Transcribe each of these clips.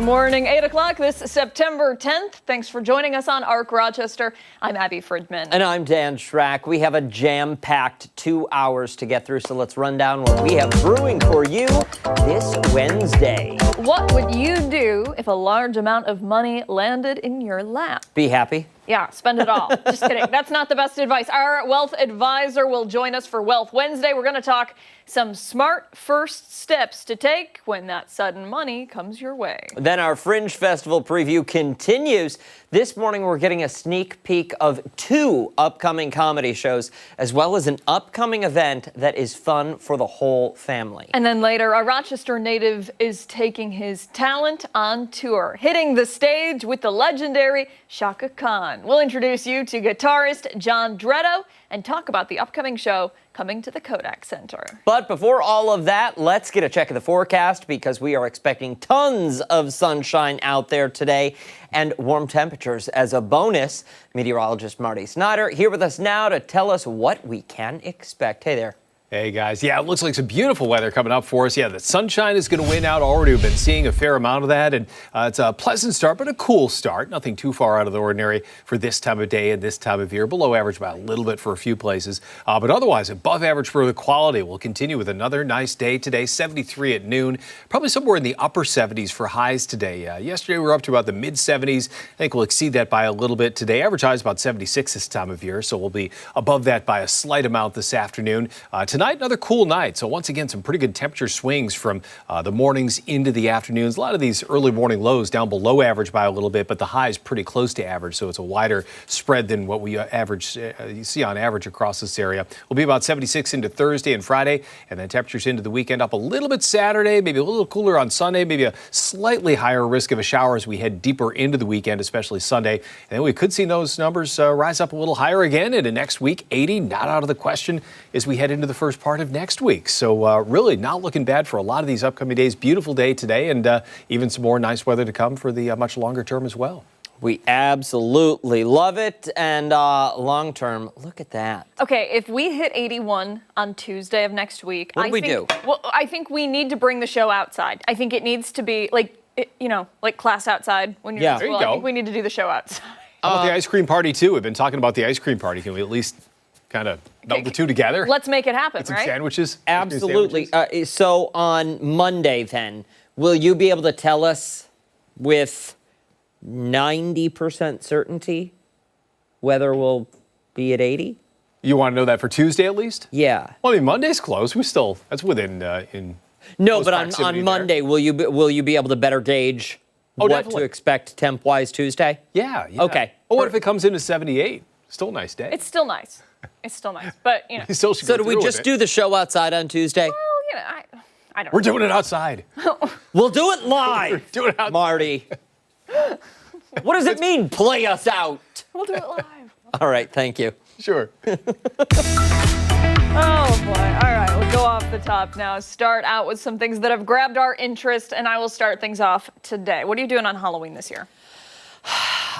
morning, 8 o'clock this September 10th. Thanks for joining us on ARC Rochester. I'm Abby Fridmann. And I'm Dan Schrack. We have a jam-packed 2 hours to get through, so let's run down what we have brewing for you this Wednesday. What would you do if a large amount of money landed in your lap? Be happy. Yeah, spend it all. Just kidding. That's not the best advice. Our wealth advisor will join us for Wealth Wednesday. We're going to talk some smart first steps to take when that sudden money comes your way. Then our Fringe Festival preview continues. This morning, we're getting a sneak peek of 2 upcoming comedy shows, as well as an upcoming event that is fun for the whole family. And then later, a Rochester native is taking his talent on tour, hitting the stage with the legendary Chaka Khan. We'll introduce you to guitarist Jon Dretto and talk about the upcoming show coming to the Kodak Center. But before all of that, let's get a check of the forecast because we are expecting tons of sunshine out there today and warm temperatures as a bonus. Meteorologist Marty Snyder here with us now to tell us what we can expect. Hey there. Hey guys, yeah, it looks like some beautiful weather coming up for us. Yeah, the sunshine is going to win out already. We've been seeing a fair amount of that, and it's a pleasant start, but a cool start. Nothing too far out of the ordinary for this time of day and this time of year. Below average by a little bit for a few places, but otherwise above average for the quality. We'll continue with another nice day today, 73 at noon, probably somewhere in the upper 70s for highs today. Yesterday we were up to about the mid 70s. I think we'll exceed that by a little bit today. Average high is about 76 this time of year, so we'll be above that by a slight amount this afternoon. Tonight, another cool night. So once again, some pretty good temperature swings from the mornings into the afternoons. A lot of these early morning lows down below average by a little bit, but the high is pretty close to average. So it's a wider spread than what we you see on average across this area. We'll be about 76 into Thursday and Friday, and then temperatures into the weekend up a little bit Saturday, maybe a little cooler on Sunday, maybe a slightly higher risk of a shower as we head deeper into the weekend, especially Sunday. And then we could see those numbers rise up a little higher again into next week. 80, not out of the question as we head into the first part of next week. So really not looking bad for a lot of these upcoming days. Beautiful day today, and even some more nice weather to come for the much longer term as well. We absolutely love it. And long term, look at that. Okay, if we hit 81 on Tuesday of next week, what do we do? Well, I think we need to bring the show outside. I think it needs to be like class outside when you're in school. I think we need to do the show outside. How about the ice cream party too? We've been talking about the ice cream party. Can we at least kind of melt the two together? Let's make it happen, some right? Sandwiches? Absolutely. So on Monday then, will you be able to tell us with 90% certainty whether we'll be at 80? You want to know that for Tuesday at least? Yeah. Well, I mean, Monday's close. That's within in No, but on Monday, will you be able to better gauge what definitely. to expect temp-wise Tuesday? Yeah. Okay. Well, what if it comes into 78? Still a nice day. It's still nice. It's still nice, but you know. So do we just do the show outside on Tuesday? Well, I don't. We're doing it outside. We'll do it live. Do it outside. Marty. What does it mean, play us out? We'll do it live. All right, thank you. Sure. Oh boy. All right, we'll go off the top now. Start out with some things that have grabbed our interest, and I will start things off today. What are you doing on Halloween this year?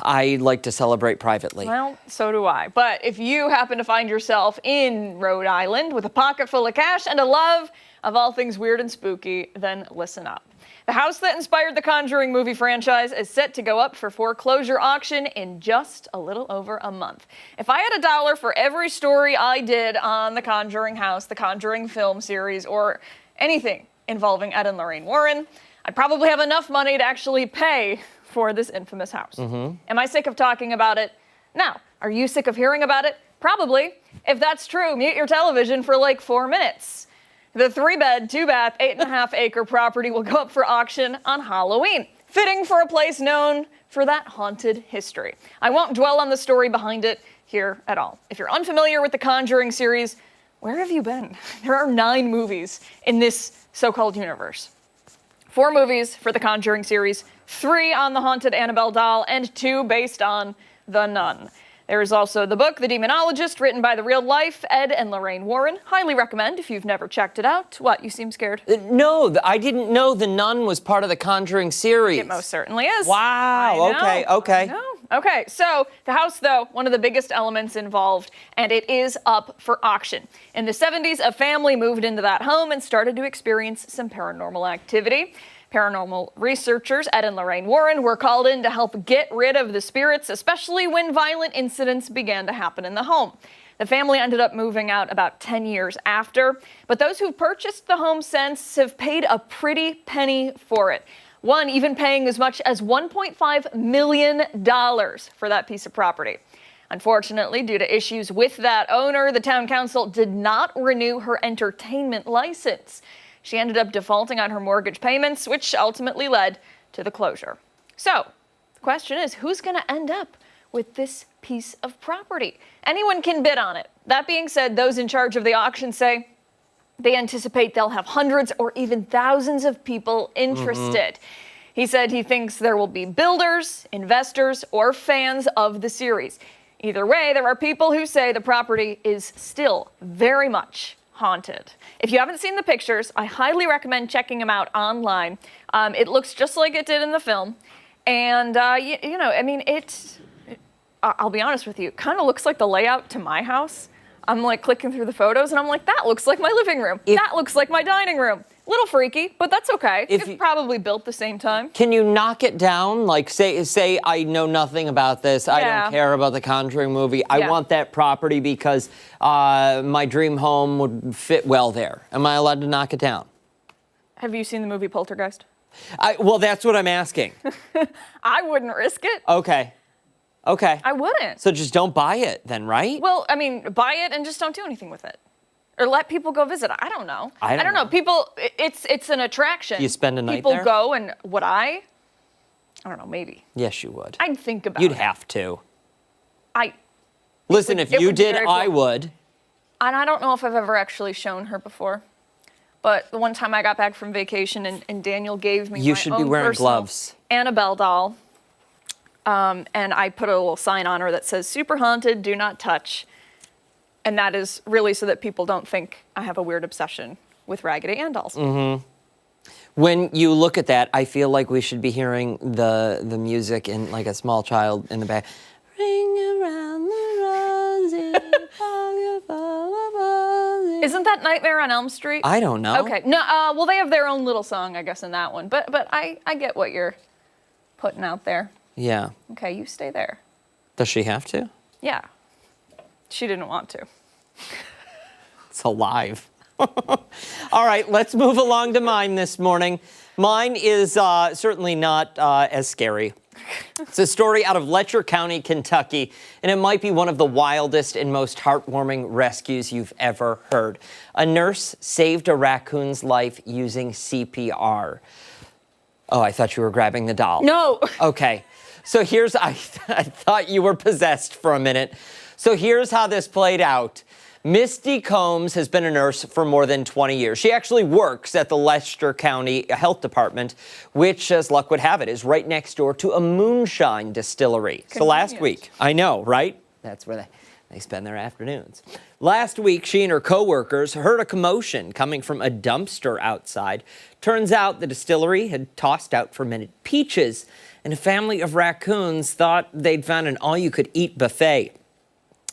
I like to celebrate privately. Well, so do I. But if you happen to find yourself in Rhode Island with a pocket full of cash and a love of all things weird and spooky, then listen up. The house that inspired the Conjuring movie franchise is set to go up for foreclosure auction in just a little over a month. If I had $1 for every story I did on the Conjuring house, the Conjuring film series, or anything involving Ed and Lorraine Warren, I'd probably have enough money to actually pay for this infamous house. Mm-hmm. Am I sick of talking about it? No. Are you sick of hearing about it? Probably. If that's true, mute your television for like 4 minutes. The 3-bed, 2-bath, 8.5-acre property will go up for auction on Halloween, fitting for a place known for that haunted history. I won't dwell on the story behind it here at all. If you're unfamiliar with the Conjuring series, where have you been? There are 9 movies in this so-called universe. 4 movies for the Conjuring series, 3 on the haunted Annabelle doll, and 2 based on The Nun. There is also the book, The Demonologist, written by the real-life Ed and Lorraine Warren. Highly recommend if you've never checked it out. What, you seem scared? No, I didn't know The Nun was part of the Conjuring series. It most certainly is. Wow, okay. Okay, so the house, though, one of the biggest elements involved, and it is up for auction. In the 70s, a family moved into that home and started to experience some paranormal activity. Paranormal researchers Ed and Lorraine Warren were called in to help get rid of the spirits, especially when violent incidents began to happen in the home. The family ended up moving out about 10 years after, but those who purchased the home since have paid a pretty penny for it. One even paying as much as $1.5 million for that piece of property. Unfortunately, due to issues with that owner, the town council did not renew her entertainment license. She ended up defaulting on her mortgage payments, which ultimately led to the closure. So, the question is, who's going to end up with this piece of property? Anyone can bid on it. That being said, those in charge of the auction say they anticipate they'll have hundreds or even thousands of people interested. He said he thinks there will be builders, investors, or fans of the series. Either way, there are people who say the property is still very much haunted. If you haven't seen the pictures, I highly recommend checking them out online. It looks just like it did in the film. And, I'll be honest with you, it kind of looks like the layout to my house. I'm like clicking through the photos and I'm like, that looks like my living room. That looks like my dining room. Little freaky, but that's okay. It's probably built the same time. Can you knock it down? Like say I know nothing about this. I don't care about the Conjuring movie. I want that property because my dream home would fit well there. Am I allowed to knock it down? Have you seen the movie Poltergeist? Well, that's what I'm asking. I wouldn't risk it. Okay. I wouldn't. So just don't buy it then, right? Well, I mean, buy it and just don't do anything with it. Or let people go visit. I don't know. I don't know. People, it's an attraction. You spend a night People there? go, and would I don't know, maybe. Yes, you would. I'd think about it. You'd have to. Listen, if you did, I would. And I don't know if I've ever actually shown her before. But the one time I got back from vacation and Daniel gave me You my should own be wearing personal gloves. Annabelle doll. And I put a little sign on her that says, "Super haunted, do not touch." And that is really so that people don't think I have a weird obsession with Raggedy Ann dolls. Mm-hmm. When you look at that, I feel like we should be hearing the music in like a small child in the back. Ring around the rosy. Isn't that Nightmare on Elm Street? I don't know. Okay. No. Well, they have their own little song, I guess, in that one. But I get what you're putting out there. Yeah. Okay, you stay there. Does she have to? Yeah. She didn't want to. It's alive. All right, let's move along to mine this morning. Mine is certainly not as scary. It's a story out of Letcher County, Kentucky, and it might be one of the wildest and most heartwarming rescues you've ever heard. A nurse saved a raccoon's life using CPR. Oh, I thought you were grabbing the doll. No. Okay. So I thought you were possessed for a minute. So here's how this played out. Misty Combs has been a nurse for more than 20 years. She actually works at the Letcher County Health Department, which, as luck would have it, is right next door to a moonshine distillery. So last week, I know, right? That's where they spend their afternoons. Last week, she and her coworkers heard a commotion coming from a dumpster outside. Turns out the distillery had tossed out fermented peaches, and a family of raccoons thought they'd found an all-you-could-eat buffet.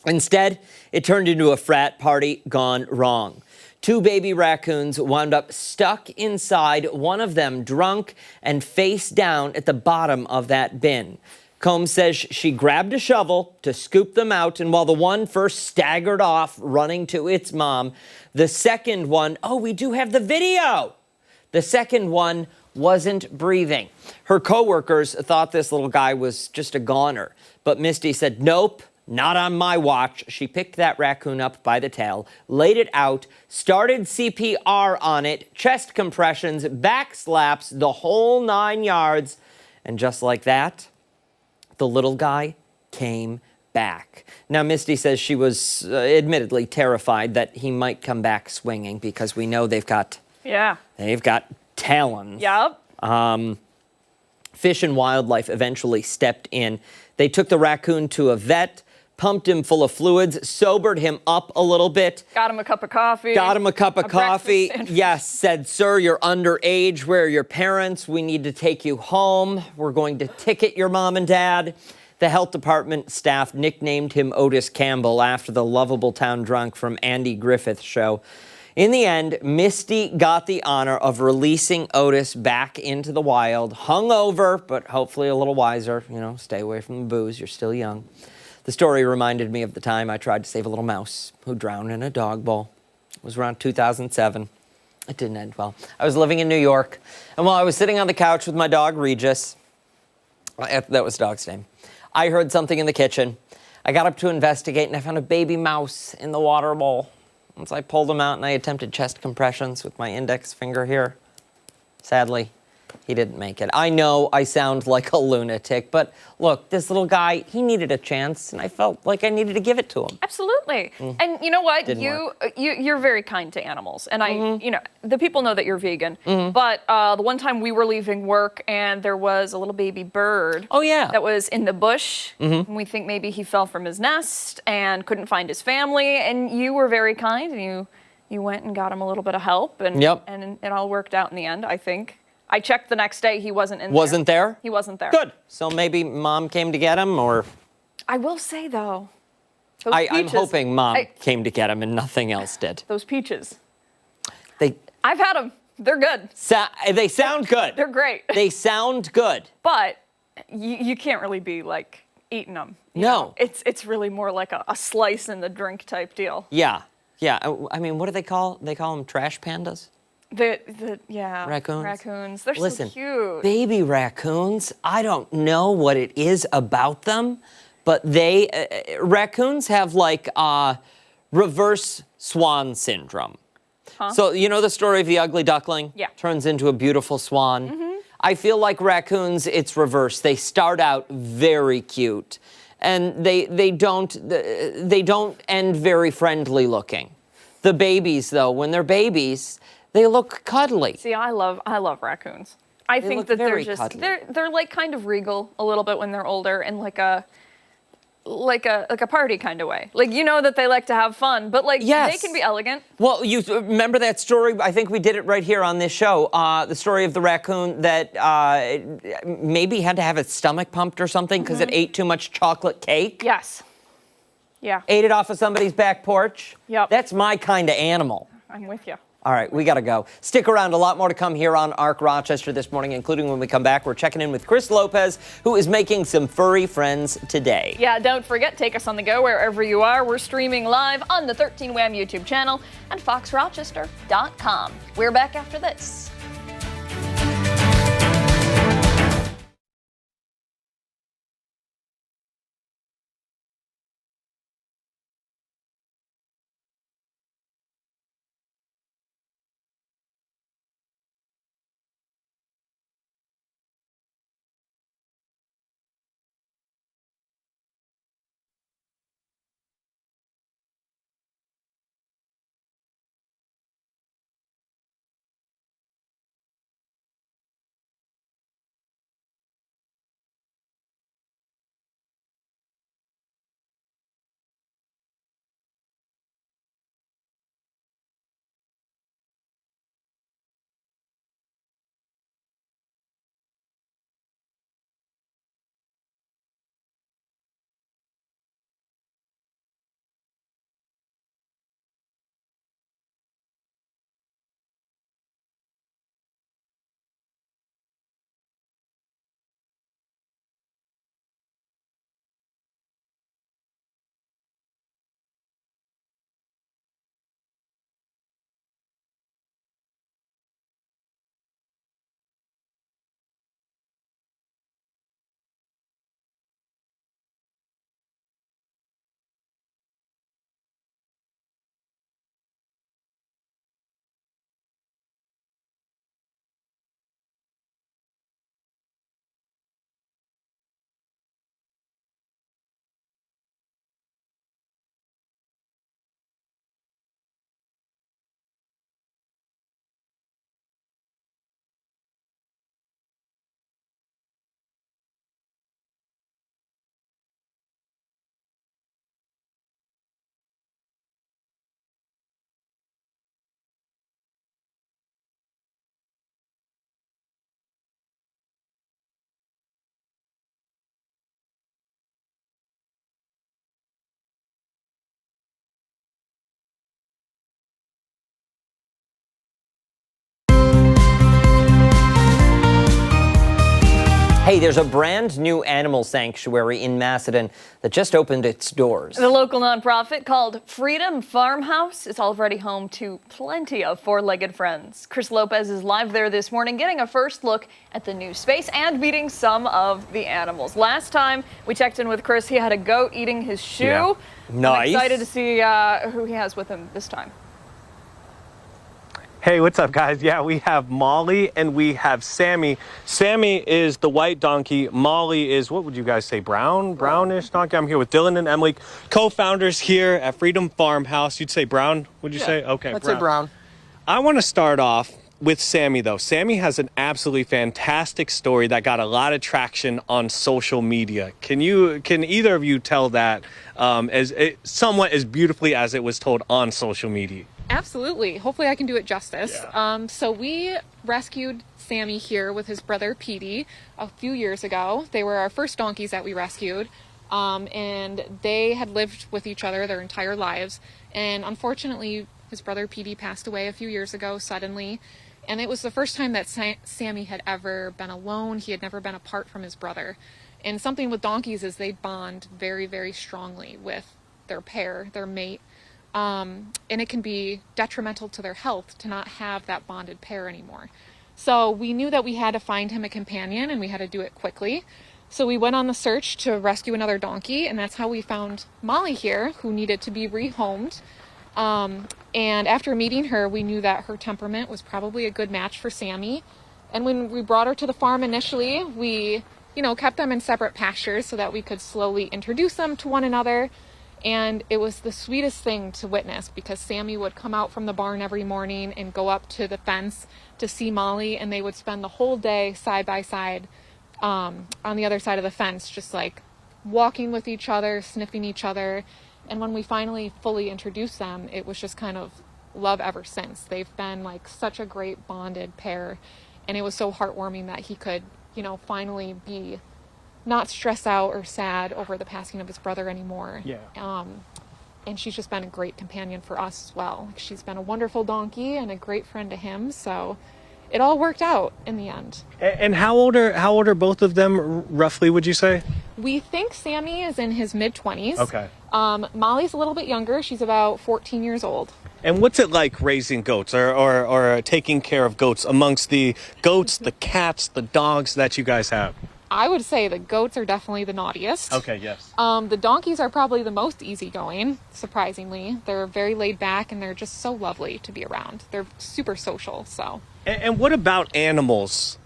Instead, it turned into a frat party gone wrong. 2 baby raccoons wound up stuck inside, one of them drunk and face down at the bottom of that bin. Combs says she grabbed a shovel to scoop them out, and while the one first staggered off, running to its mom, the second one, we do have the video! The second one wasn't breathing. Her coworkers thought this little guy was just a goner, but Misty said, nope. Not on my watch. She picked that raccoon up by the tail, laid it out, started CPR on it, chest compressions, back slaps, the whole 9 yards. And just like that, the little guy came back. Now, Misty says she was admittedly terrified that he might come back swinging because we know they've got talons. Yep. Fish and Wildlife eventually stepped in. They took the raccoon to a vet, pumped him full of fluids, sobered him up a little bit. Got him a cup of coffee. Yes, said, sir, you're underage. Where are your parents? We need to take you home. We're going to ticket your mom and dad. The health department staff nicknamed him Otis Campbell after the lovable town drunk from Andy Griffith's show. In the end, Misty got the honor of releasing Otis back into the wild, hungover, but hopefully a little wiser. You know, stay away from the booze, you're still young. The story reminded me of the time I tried to save a little mouse who drowned in a dog bowl. It was around 2007. It didn't end well. I was living in New York, and while I was sitting on the couch with my dog, Regis, that was the dog's name, I heard something in the kitchen. I got up to investigate, and I found a baby mouse in the water bowl. Once I pulled him out, and I attempted chest compressions with my index finger here. Sadly, he didn't make it. I know I sound like a lunatic, but look, this little guy, he needed a chance, and I felt like I needed to give it to him. Absolutely. And you know what? Didn't work. You're very kind to animals. And you know, the people know that you're vegan. But the one time we were leaving work and there was a little baby bird. Oh, yeah. That was in the bush. And we think maybe he fell from his nest and couldn't find his family. And you were very kind and you went and got him a little bit of help. And, and it all worked out in the end, I think. I checked the next day, he wasn't in there. Wasn't there? He wasn't there. Good. So maybe Mom came to get him, or... I will say, though, those I'm peaches, hoping Mom came to get him and nothing else did. those peaches. They I've had them. They're good. they sound good. They're great. They sound good. But you can't really be, like, eating them. You No. know? It's really more like a slice in the drink type deal. Yeah. Yeah. I mean, what do they call? They call them trash pandas? Raccoons. They're Listen, so cute. baby raccoons, I don't know what it is about them, but raccoons have like reverse swan syndrome. So you know the story of the ugly duckling? Yeah. Turns into a beautiful swan. I feel like raccoons, it's reverse. They start out very cute, and they don't end very friendly looking. The babies, though, when they're babies, they look cuddly. See, I love raccoons. I think look that they're very just cuddly. they're like kind of regal a little bit when they're older, and like a party kind of way. Like, you know that they like to have fun, but like they can be elegant. Well, you remember that story? I think we did it right here on this show. The story of the raccoon that maybe had to have its stomach pumped or something because it ate too much chocolate cake. Yes. Yeah. Ate it off of somebody's back porch. Yep. That's my kind of animal. I'm with you. All right, we got to go. Stick around. A lot more to come here on ARC Rochester this morning, including when we come back. We're checking in with Chris Lopez, who is making some furry friends today. Yeah, don't forget, take us on the go wherever you are. We're streaming live on the 13 Wham YouTube channel and foxrochester.com. We're back after this. Hey, there's a brand new animal sanctuary in Macedon that just opened its doors. The local nonprofit called Freedom Farmhouse is already home to plenty of four-legged friends. Chris Lopez is live there this morning getting a first look at the new space and meeting some of the animals. Last time we checked in with Chris, he had a goat eating his shoe. Yeah. Nice. I'm excited to see who he has with him this time. Hey, what's up, guys? Yeah, we have Molly and we have Sammy. Sammy is the white donkey. Molly is, what would you guys say, brownish donkey? I'm here with Dylan and Emily, co-founders here at Freedom Farmhouse. You'd say brown, would you say? Okay, Let's say brown. I want to start off with Sammy, though. Sammy has an absolutely fantastic story that got a lot of traction on social media. Can either of you tell that somewhat as beautifully as it was told on social media? Absolutely. Hopefully I can do it justice. Yeah. So we rescued Sammy here with his brother Petey a few years ago. They were our first donkeys that we rescued. And they had lived with each other their entire lives. And unfortunately, his brother Petey passed away a few years ago suddenly. And it was the first time that Sammy had ever been alone. He had never been apart from his brother. And something with donkeys is they bond very, very strongly with their pair, their mate. And it can be detrimental to their health to not have that bonded pair anymore. So we knew that we had to find him a companion and we had to do it quickly. So we went on the search to rescue another donkey, and that's how we found Molly here, who needed to be rehomed. And after meeting her, we knew that her temperament was probably a good match for Sammy. And when we brought her to the farm initially, we, kept them in separate pastures so that we could slowly introduce them to one another. And it was the sweetest thing to witness because Sammy would come out from the barn every morning and go up to the fence to see Molly, and they would spend the whole day side by side on the other side of the fence, just like walking with each other, sniffing each other. And when we finally fully introduced them, it was just kind of love ever since. They've been like such a great bonded pair, and it was so heartwarming that he could, finally be not stressed out or sad over the passing of his brother anymore. Yeah. And she's just been a great companion for us as well. She's been a wonderful donkey and a great friend to him. So it all worked out in the end. And how old are both of them roughly, would you say? We think Sammy is in his mid-20s. Okay. Molly's a little bit younger. She's about 14 years old. And what's it like raising goats or taking care of goats amongst the goats, the cats, the dogs that you guys have? I would say the goats are definitely the naughtiest. Okay, yes. The donkeys are probably the most easygoing, surprisingly. They're very laid back and they're just so lovely to be around. They're super social, so. And what about animals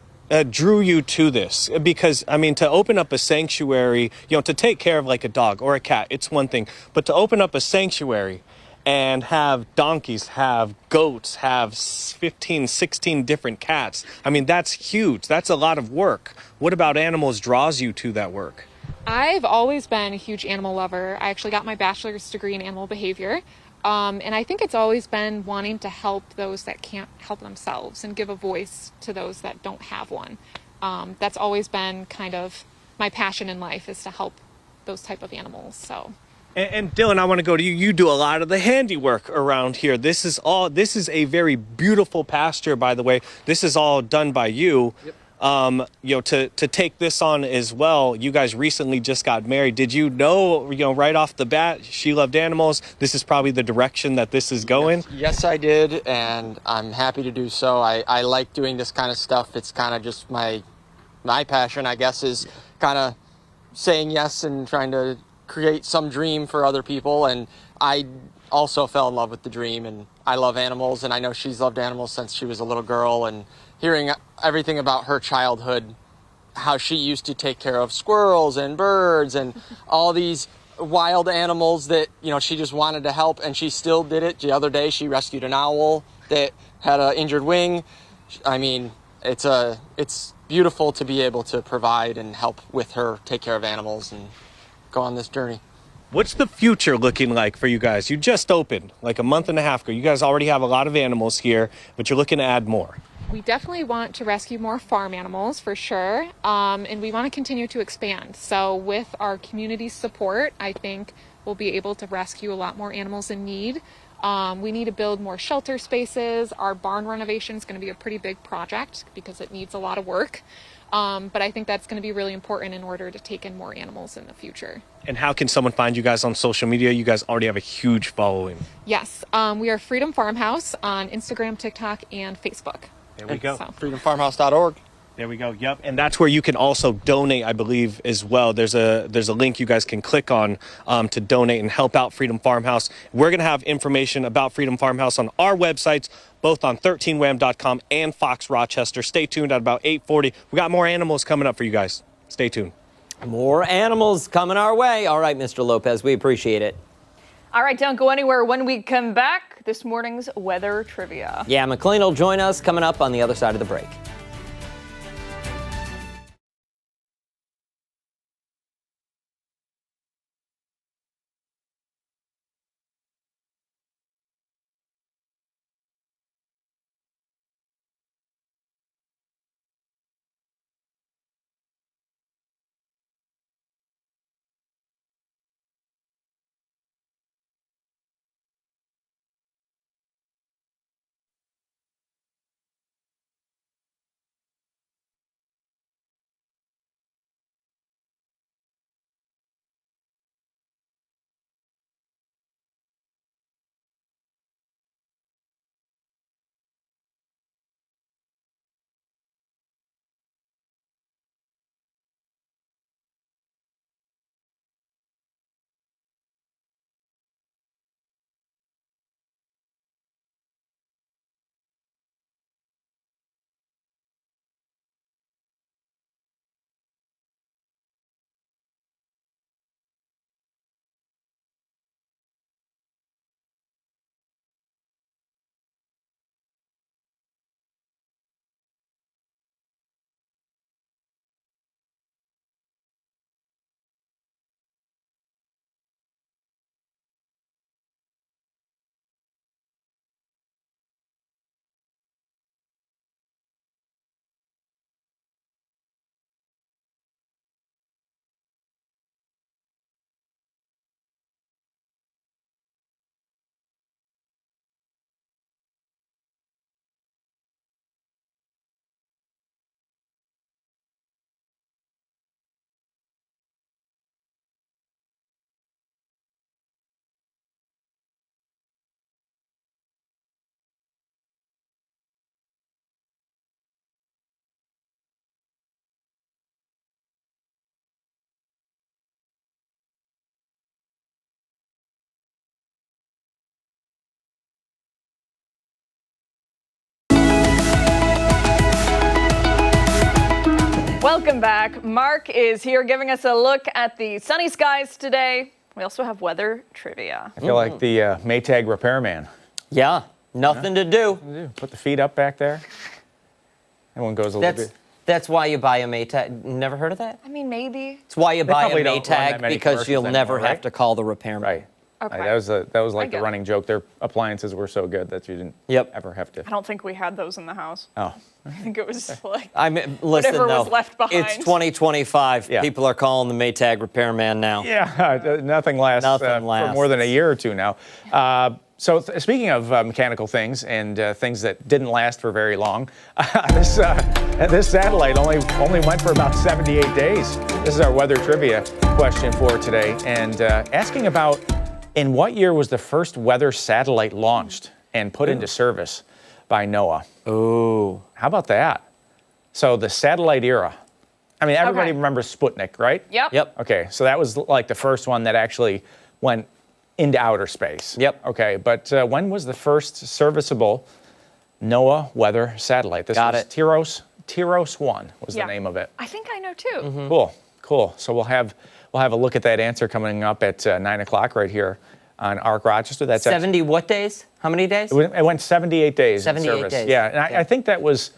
drew you to this? Because, to open up a sanctuary, to take care of like a dog or a cat, it's one thing. But to open up a sanctuary and have donkeys, have goats, have 15, 16 different cats. That's huge. That's a lot of work. What about animals draws you to that work? I've always been a huge animal lover. I actually got my bachelor's degree in animal behavior. And I think it's always been wanting to help those that can't help themselves and give a voice to those that don't have one. That's always been kind of my passion in life, is to help those type of animals, so. And Dylan, I want to go to you. You do a lot of the handiwork around here. This is a very beautiful pasture, by the way. This is all done by you. Yep. To take this on as well. You guys recently just got married. Did you know, right off the bat, she loved animals? This is probably the direction that this is going? Yes, I did, and I'm happy to do so. I like doing this kind of stuff. It's kind of just my passion, I guess, is kind of saying yes and trying to create some dream for other people. And I also fell in love with the dream, and I love animals, and I know she's loved animals since she was a little girl. And hearing everything about her childhood, how she used to take care of squirrels and birds and all these wild animals that, she just wanted to help, and she still did it. The other day she rescued an owl that had an injured wing. It's beautiful to be able to provide and help with her take care of animals and go on this journey. What's the future looking like for you guys? You just opened like a month and a half ago. You guys already have a lot of animals here, but you're looking to add more. We definitely want to rescue more farm animals for sure, and we want to continue to expand. So with our community support, I think we'll be able to rescue a lot more animals in need. We need to build more shelter spaces. Our barn renovation is going to be a pretty big project because it needs a lot of work. But I think that's going to be really important in order to take in more animals in the future. And how can someone find you guys on social media? You guys already have a huge following. Yes, we are Freedom Farmhouse on Instagram, TikTok, and Facebook. There we go. So. FreedomFarmhouse.org. There we go. Yep. And that's where you can also donate, I believe, as well. There's a link you guys can click on to donate and help out Freedom Farmhouse. We're going to have information about Freedom Farmhouse on our websites, both on 13wham.com and Fox Rochester. Stay tuned at about 8:40. We got more animals coming up for you guys. Stay tuned. More animals coming our way. All right, Mr. Lopez, we appreciate it. All right, don't go anywhere. When we come back, this morning's weather trivia. Yeah, McLean will join us coming up on the other side of the break. Welcome back. Mark is here giving us a look at the sunny skies today. We also have weather trivia. I feel like the Maytag repairman. Yeah, nothing to do. Put the feet up back there. Everyone goes a little bit. That's why you buy a Maytag. Never heard of that? I mean, maybe. It's why you buy a probably don't run that Maytag many because you'll commercials never anymore, have right? to call the repairman. Right. Okay. That was like get the it. running joke. Their appliances were so good that you didn't Yep. ever have to. I don't think we had those in the house. Oh. I think it was like I mean, listen, whatever though, was left behind. it's 2025. Yeah. People are calling the Maytag repairman now. Yeah, nothing lasts, Nothing for lasts. more than a year or two now. So speaking of mechanical things and things that didn't last for very long, this satellite only went for about 78 days. This is our weather trivia question for today, and asking about in what year was the first weather satellite launched and put into service by NOAA? Ooh. How about that? So the satellite era. I mean, everybody Okay. remembers Sputnik, right? Yep. Yep. Okay, so that was like the first one that actually went into outer space. Yep. Okay, but when was the first serviceable NOAA weather satellite? This Got was it. Tiros 1 was Yeah. the name of it. I think I know too. Cool. So we'll have a look at that answer coming up at 9 o'clock right here on ARC Rochester. That's 70 what days? How many days? it went 78 days 78 in service. days. Yeah, and I think that was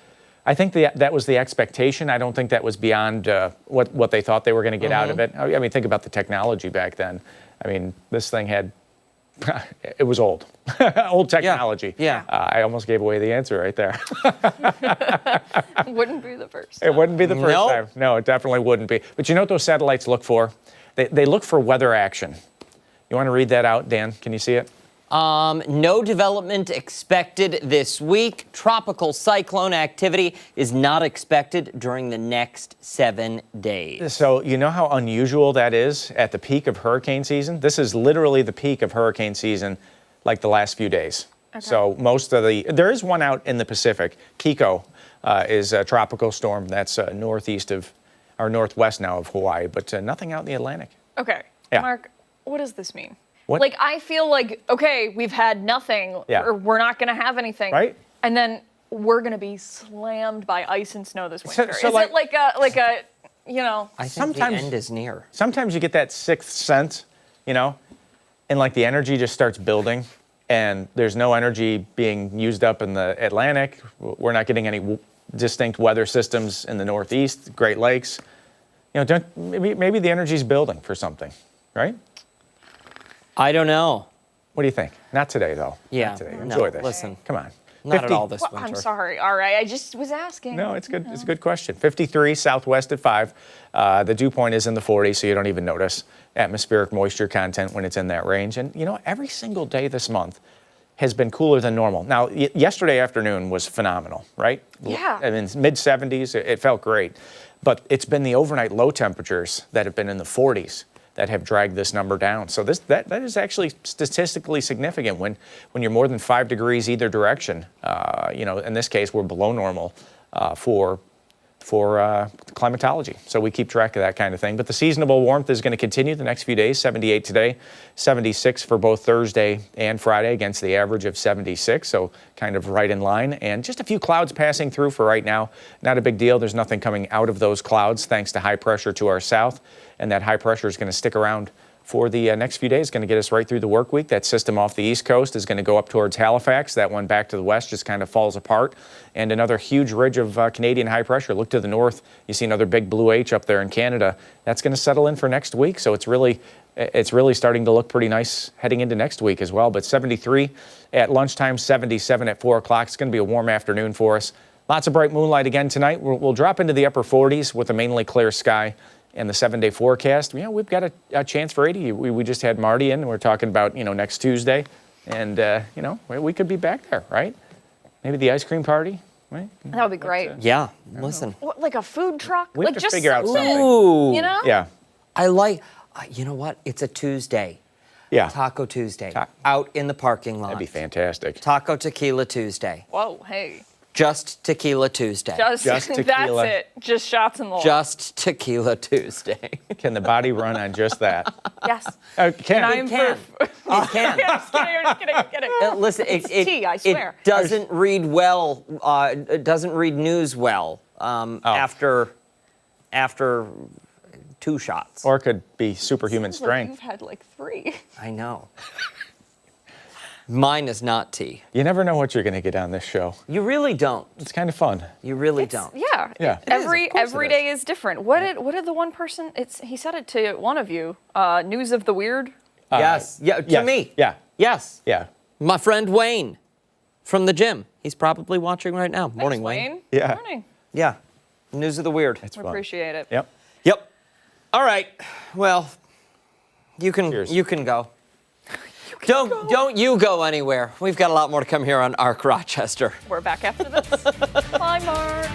the expectation. I don't think that was beyond what they thought they were going to get out of it. I mean, think about the technology back then. I mean, this thing had, it was old. Old technology. Yeah. I almost gave away the answer right there. Wouldn't be the first. It wouldn't be the first Nope. time. No, it definitely wouldn't be. But you know what those satellites look for? They look for weather action. You want to read that out, Dan? Can you see it? No development expected this week. Tropical cyclone activity is not expected during the next 7 days. So you know how unusual that is at the peak of hurricane season? This is literally the peak of hurricane season, like the last few days. Okay. So there is one out in the Pacific. Kiko is a tropical storm that's northwest now of Hawaii, but nothing out in the Atlantic. Okay, Yeah. Mark, what does this mean? What? Like, I feel like, okay, we've had nothing, or we're not going to have anything. Right. And then we're going to be slammed by ice and snow this winter. So is it like a, you know? I think Sometimes- the end is near. Sometimes you get that sixth sense, you know, and like the energy just starts building, and there's no energy being used up in the Atlantic. We're not getting any distinct weather systems in the Northeast, Great Lakes. You know, maybe the energy's building for something, right? I don't know. What do you think? Not today, though. Yeah, Not today. no, Enjoy this. listen. Come on. Not at all this winter. I'm sorry. All right, I just was asking. No, it's good. It's a good question. 53 southwest at 5. The dew point is in the 40s, so you don't even notice atmospheric moisture content when it's in that range. And, you know, every single day this month has been cooler than normal. Now, yesterday afternoon was phenomenal, right? Yeah. I mean, mid-70s, it felt great. But it's been the overnight low temperatures that have been in the 40s that have dragged this number down. So that is actually statistically significant when you're more than 5 degrees either direction. You know, in this case, we're below normal for climatology. So we keep track of that kind of thing. But the seasonable warmth is going to continue the next few days. 78 today, 76 for both Thursday and Friday against the average of 76. So kind of right in line. And just a few clouds passing through for right now. Not a big deal. There's nothing coming out of those clouds thanks to high pressure to our south. And that high pressure is going to stick around for the next few days, going to get us right through the work week. That system off the East Coast is going to go up towards Halifax. That one back to the west just kind of falls apart. And another huge ridge of Canadian high pressure. Look to the north. You see another big blue H up there in Canada. That's going to settle in for next week. So it's really starting to look pretty nice heading into next week as well. But 73 at lunchtime, 77 at 4 o'clock. It's going to be a warm afternoon for us. Lots of bright moonlight again tonight. We'll drop into the upper 40s with a mainly clear sky. And the 7-day forecast, you know, we've got a chance for 80. We just had Marty in, and we're talking about, you know, next Tuesday. And, you know, we could be back there, right? Maybe the ice cream party, right? That would be great. Yeah, listen. What, like a food truck? We like have to just figure out something. Ooh. You know? Yeah, I like, you know what? It's a Tuesday. yeah. Taco Tuesday. Out in the parking lot. That'd be fantastic. Taco Tequila Tuesday. Whoa, hey. Just Tequila Tuesday. Just That's tequila. it. Just shots in the wall. Just Tequila Tuesday. Can the body run on just that? Yes. Can I'm can. proof. It can. I'm just kidding. Listen, It's tea, I swear. It doesn't read well. It doesn't read news well after 2 shots. Or it could be superhuman Sounds like strength. You've had like 3. I know. Mine is not tea. You never know what you're going to get on this show. You really don't. It's kind of fun. You really don't. Yeah. Yeah. Every Of course it day is different. What did the one person? He said it to one of you. News of the weird. Yes. Yeah. To yes. me. Yeah. Yes. Yeah. My friend Wayne from the gym. He's probably watching right now. Morning, Thanks, Wayne. Yeah. Morning. Yeah. News of the weird. It's We fun. appreciate it. Yep. Yep. All right. Well, you can Cheers. you can go. Don't you go anywhere. We've got a lot more to come here on Arc Rochester. We're back after this. Bye, Mark.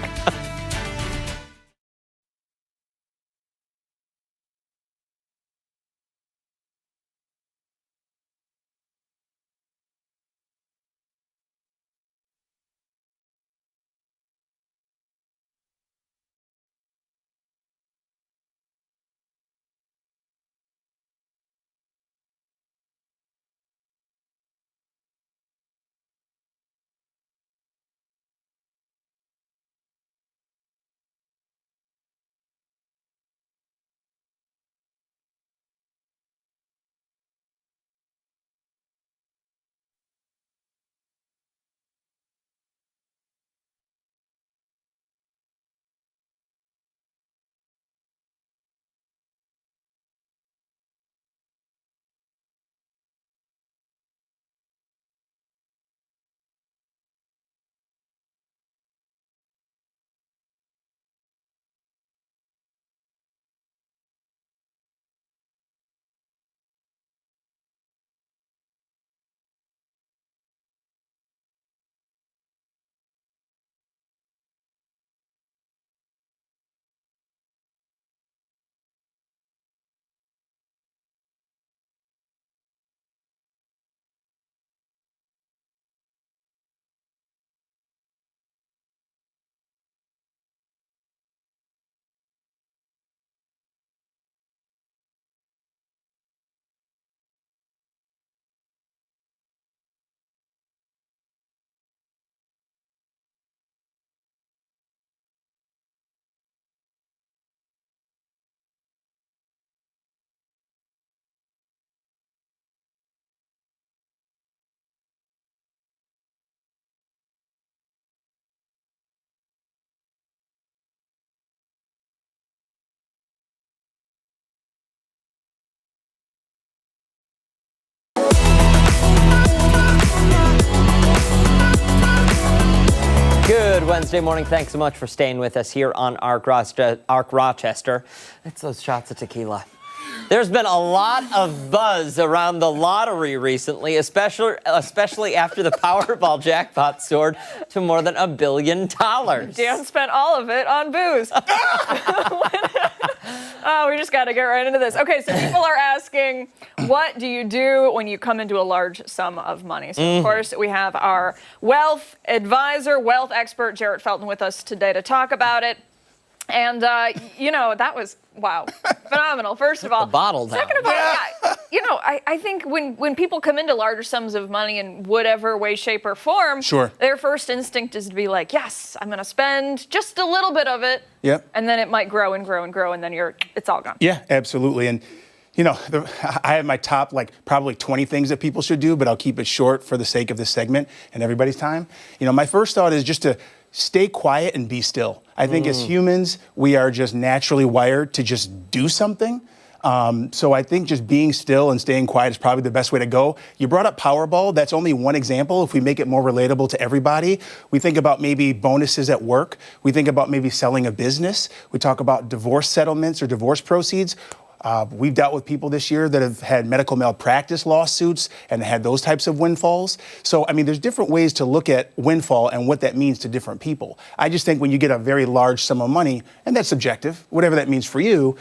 Wednesday morning. Thanks so much for staying with us here on Arc Rochester. It's those shots of tequila. There's been a lot of buzz around the lottery recently, especially after the Powerball jackpot soared to more than $1 billion. Dan spent all of it on booze. Oh, we just got to get right into this. Okay, so people are asking, what do you do when you come into a large sum of money? So, of course, we have our wealth advisor, wealth expert, Jarrett Felton, with us today to talk about it. And, that was, wow, phenomenal, first of all. The bottle down. Second of all, I think when people come into larger sums of money in whatever way, shape, or form, Sure. their first instinct is to be like, yes, I'm going to spend just a little bit of it. Yep. And then it might grow and grow and grow, and then it's all gone. Yeah, absolutely. And, I have my top, probably 20 things that people should do, but I'll keep it short for the sake of this segment and everybody's time. My first thought is just to stay quiet and be still. I think as humans, we are just naturally wired to just do something. So I think just being still and staying quiet is probably the best way to go. You brought up Powerball. That's only one example. If we make it more relatable to everybody, we think about maybe bonuses at work. We think about maybe selling a business. We talk about divorce settlements or divorce proceeds. We've dealt with people this year that have had medical malpractice lawsuits and had those types of windfalls. So, there's different ways to look at windfall and what that means to different people. I just think when you get a very large sum of money, and that's subjective, whatever that means for you,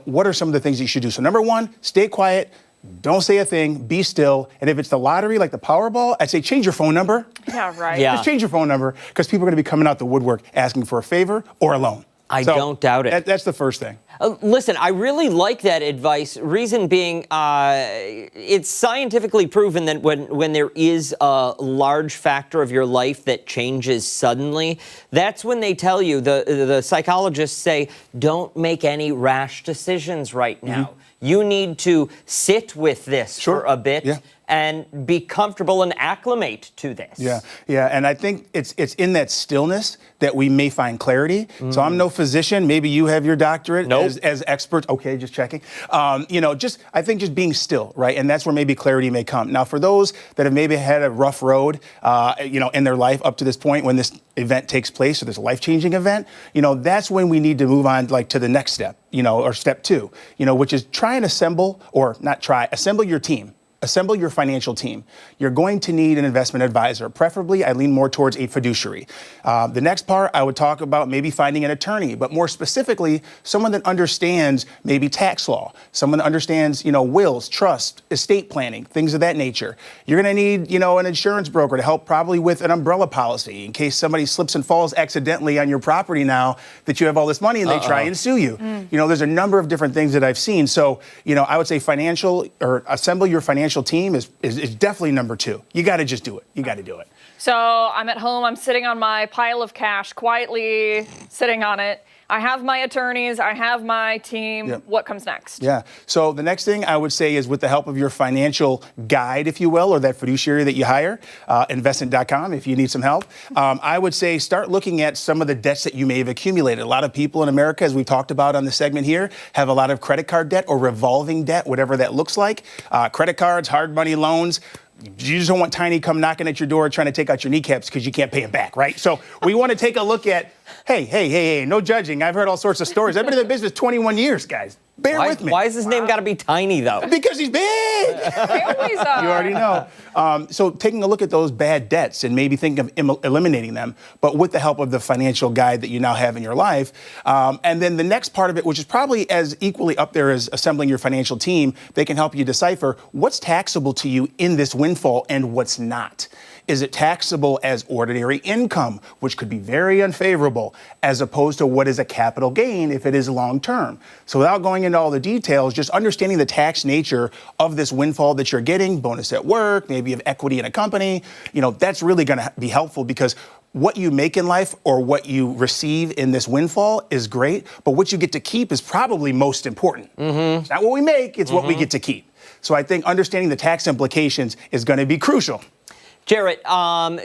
what are some of the things you should do? So number one, stay quiet. Don't say a thing, be still. And if it's the lottery, like the Powerball, I'd say change your phone number. Yeah, right. Yeah. Just change your phone number because people are going to be coming out the woodwork asking for a favor or a loan. I don't doubt it. That's the first thing. Listen, I really like that advice. Reason being, it's scientifically proven that when there is a large factor of your life that changes suddenly, that's when they tell you, the psychologists say, don't make any rash decisions right now. You need to sit with this for a bit and be comfortable and acclimate to this. Yeah, and I think it's in that stillness that we may find clarity. So I'm no physician. Maybe you have your doctorate as experts. Okay, just checking. I think just being still, right? And that's where maybe clarity may come. Now, for those that have maybe had a rough road, in their life up to this point when this event takes place, or this life-changing event, that's when we need to move on, to the next step, or step two, which is try and assemble your team. Assemble your financial team. You're going to need an investment advisor. Preferably, I lean more towards a fiduciary. The next part, I would talk about maybe finding an attorney, but more specifically, someone that understands maybe tax law, someone that understands, wills, trust, estate planning, things of that nature. You're going to need, an insurance broker to help probably with an umbrella policy in case somebody slips and falls accidentally on your property now that you have all this money and they try and sue you. There's a number of different things that I've seen. So, I would say assemble your financial team is definitely number two. You got to just do it. You got to do it. So I'm at home. I'm sitting on my pile of cash, quietly sitting on it. I have my attorneys. I have my team. Yep. What comes next? Yeah. So the next thing I would say is with the help of your financial guide, if you will, or that fiduciary that you hire, investment.com if you need some help, I would say start looking at some of the debts that you may have accumulated. A lot of people in America, as we talked about on the segment here, have a lot of credit card debt or revolving debt, whatever that looks like. Credit cards, hard money loans. You just don't want Tiny come knocking at your door trying to take out your kneecaps because you can't pay it back, right? So we want to take a look at, hey, no judging. I've heard all sorts of stories. I've been in the business 21 years, guys. Bear with me. Why is his name got to be Tiny, though? Because he's big. They always are. You already know. So taking a look at those bad debts and maybe thinking of eliminating them, but with the help of the financial guide that you now have in your life. And then the next part of it, which is probably as equally up there as assembling your financial team, they can help you decipher what's taxable to you in this windfall and what's not. Is it taxable as ordinary income, which could be very unfavorable, as opposed to what is a capital gain if it is long term? So without going into all the details, just understanding the tax nature of this windfall that you're getting, bonus at work, maybe of equity in a company, that's really going to be helpful because what you make in life or what you receive in this windfall is great, but what you get to keep is probably most important. It's not what we make, it's what we get to keep. So I think understanding the tax implications is going to be crucial. Jarrett,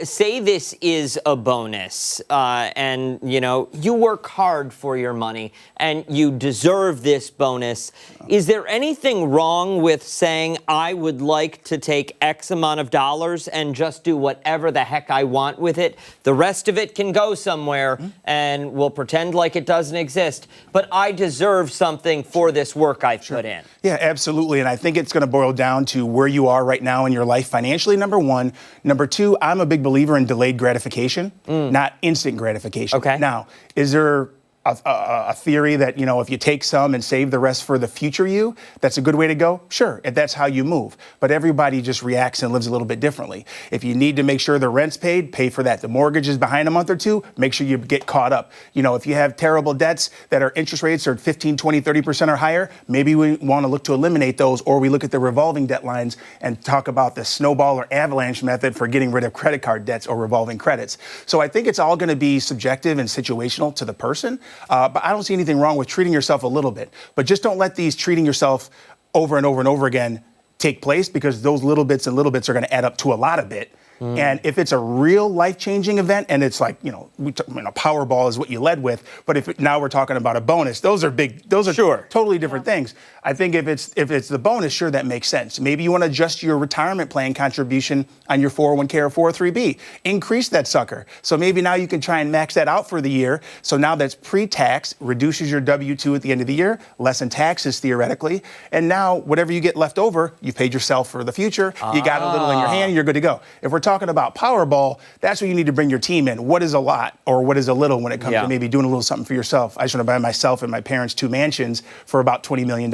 say this is a bonus, and you work hard for your money, and you deserve this bonus. Is there anything wrong with saying I would like to take X amount of dollars and just do whatever the heck I want with it? The rest of it can go somewhere, and we'll pretend like it doesn't exist. But I deserve something for this work I've put in. Yeah, absolutely. And I think it's going to boil down to where you are right now in your life financially, number one. Number two, I'm a big believer in delayed gratification, not instant gratification. Okay. Now, is there a theory that, if you take some and save the rest for the future you, that's a good way to go? Sure, if that's how you move. But everybody just reacts and lives a little bit differently. If you need to make sure the rent's paid, pay for that. The mortgage is behind a month or two, make sure you get caught up. If you have terrible debts that are interest rates are 15, 20, 30% or higher, maybe we want to look to eliminate those, or we look at the revolving debt lines and talk about the snowball or avalanche method for getting rid of credit card debts or revolving credits. So I think it's all going to be subjective and situational to the person. But I don't see anything wrong with treating yourself a little bit. But just don't let these treating yourself over and over and over again take place, because those little bits and little bits are going to add up to a lot of bit. And if it's a real life-changing event, and it's like, Powerball is what you led with, but if now we're talking about a bonus, those are big, those are totally different things. I think if it's the bonus, sure, that makes sense. Maybe you want to adjust your retirement plan contribution on your 401k or 403b. Increase that sucker. So maybe now you can try and max that out for the year. So now that's pre-tax, reduces your W-2 at the end of the year, less in taxes theoretically. And now whatever you get left over, you've paid yourself for the future. You got a little in your hand, you're good to go. If we're talking about Powerball, that's where you need to bring your team in. What is a lot or what is a little when it comes to maybe doing a little something for yourself? I just want to buy myself and my parents 2 mansions for about $20 million,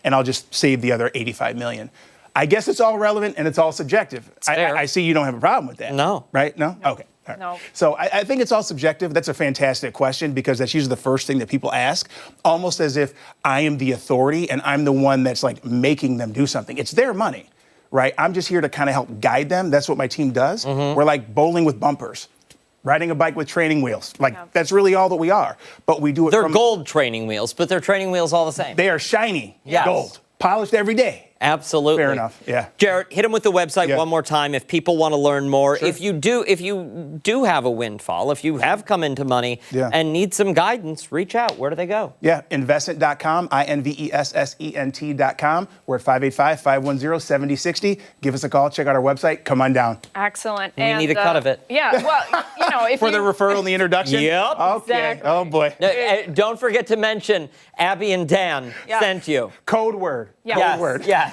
and I'll just save the other $85 million. I guess it's all relevant and it's all subjective. I see you don't have a problem with that. No. Right? No? Okay. All right. No. So I think it's all subjective. That's a fantastic question, because that's usually the first thing that people ask, almost as if I am the authority and I'm the one that's like making them do something. It's their money. Right? I'm just here to kind of help guide them. That's what my team does. We're like bowling with bumpers, riding a bike with training wheels. That's really all that we are. But we do it They're gold training wheels, but they're training wheels all the same. They are shiny gold, polished every day. Absolutely. Fair enough. Yeah. Jarrett, hit them with the website one more time if people want to learn more. Sure. If you do have a windfall, if you have come into money and need some guidance, reach out. Where do they go? Yeah, investment.com, invessent.com. We're at 585-510-7060. Give us a call. Check out our website. Come on down. Excellent. We need a cut of it. Yeah, well, if For the referral and the introduction? Yep. Okay. Exactly. Oh, boy. Don't forget to mention Abby and Dan sent you. Code word. Yeah. Code word. Yes.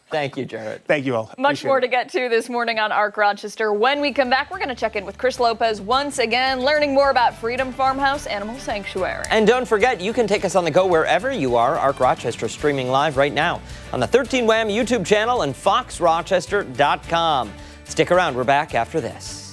Thank you, Jarrett. Thank you all. Much more to get to this morning on ARC Rochester. When we come back, we're going to check in with Chris Lopez once again, learning more about Freedom Farmhouse Animal Sanctuary. And don't forget, you can take us on the go wherever you are. ARC Rochester streaming live right now on the 13 Wham YouTube channel and foxrochester.com. Stick around. We're back after this.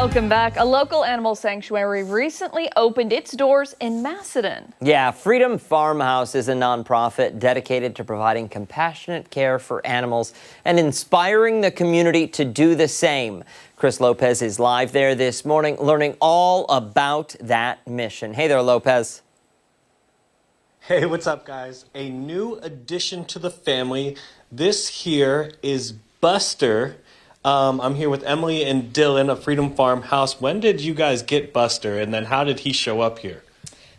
Welcome back. A local animal sanctuary recently opened its doors in Macedon. Yeah, Freedom Farmhouse is a nonprofit dedicated to providing compassionate care for animals and inspiring the community to do the same. Chris Lopez is live there this morning, learning all about that mission. Hey there, Lopez. Hey, what's up, guys? A new addition to the family. This here is Buster. I'm here with Emily and Dylan of Freedom Farmhouse. When did you guys get Buster, and then how did he show up here?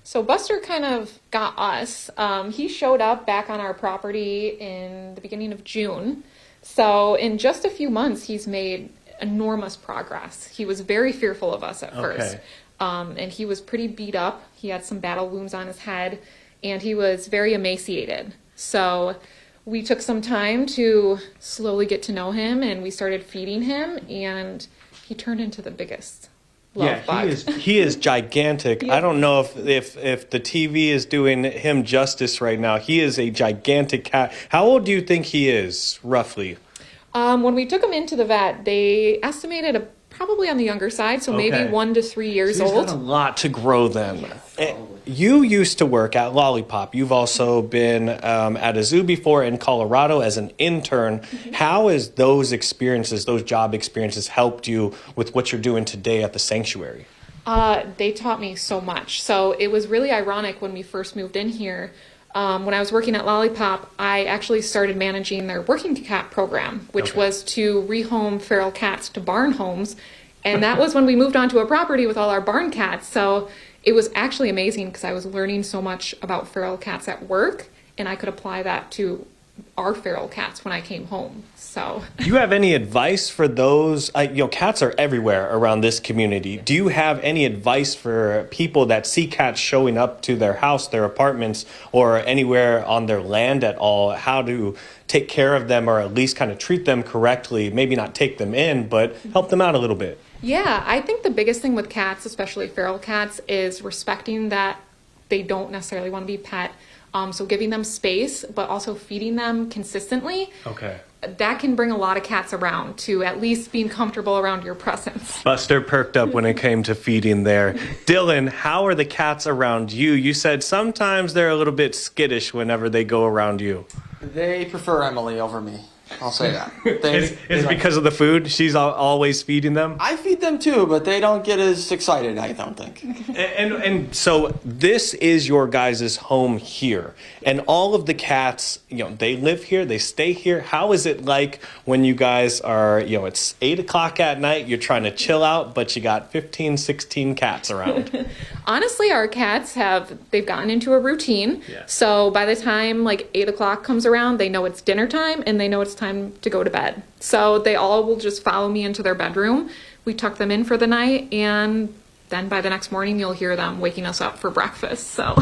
So Buster kind of got us. He showed up back on our property in the beginning of June. So in just a few months, he's made enormous progress. He was very fearful of us at first. And he was pretty beat up. He had some battle wounds on his head, and he was very emaciated. So we took some time to slowly get to know him, and we started feeding him, and he turned into the biggest love bug. He is gigantic. I don't know if the TV is doing him justice right now. He is a gigantic cat. How old do you think he is, roughly? When we took him into the vet, they estimated probably on the younger side, so maybe 1 to 3 years He's old. got a lot to grow then. You used to work at Lollipop. You've also been at a zoo before in Colorado as an intern. How has those experiences, those job experiences, helped you with what you're doing today at the sanctuary? They taught me so much. So it was really ironic when we first moved in here. When I was working at Lollipop, I actually started managing their working cat program, which was to rehome feral cats to barn homes. And that was when we moved onto a property with all our barn cats. So it was actually amazing because I was learning so much about feral cats at work, and I could apply that to our feral cats when I came home. So, do you have any advice for those? Cats are everywhere around this community. Do you have any advice for people that see cats showing up to their house, their apartments, or anywhere on their land at all? How to take care of them, or at least kind of treat them correctly? Maybe not take them in, but help them out a little bit. Yeah, I think the biggest thing with cats, especially feral cats, is respecting that they don't necessarily want to be pet. So giving them space, but also feeding them consistently. That can bring a lot of cats around to at least being comfortable around your presence. Buster perked up when it came to feeding there. Dylan, how are the cats around you? You said sometimes they're a little bit skittish whenever they go around you. They prefer Emily over me. I'll say that. Is it because of the food? She's always feeding them? I feed them too, but they don't get as excited, I don't think. And so this is your guys' home here. And all of the cats, they live here, they stay here. How is it like when you guys are, it's 8 o'clock at night, you're trying to chill out, but you got 15, 16 cats around? Honestly, our cats they've gotten into a routine. So by the time 8 o'clock comes around, they know it's dinner time and they know it's time to go to bed. So they all will just follow me into their bedroom. We tuck them in for the night, and then by the next morning you'll hear them waking us up for breakfast. So.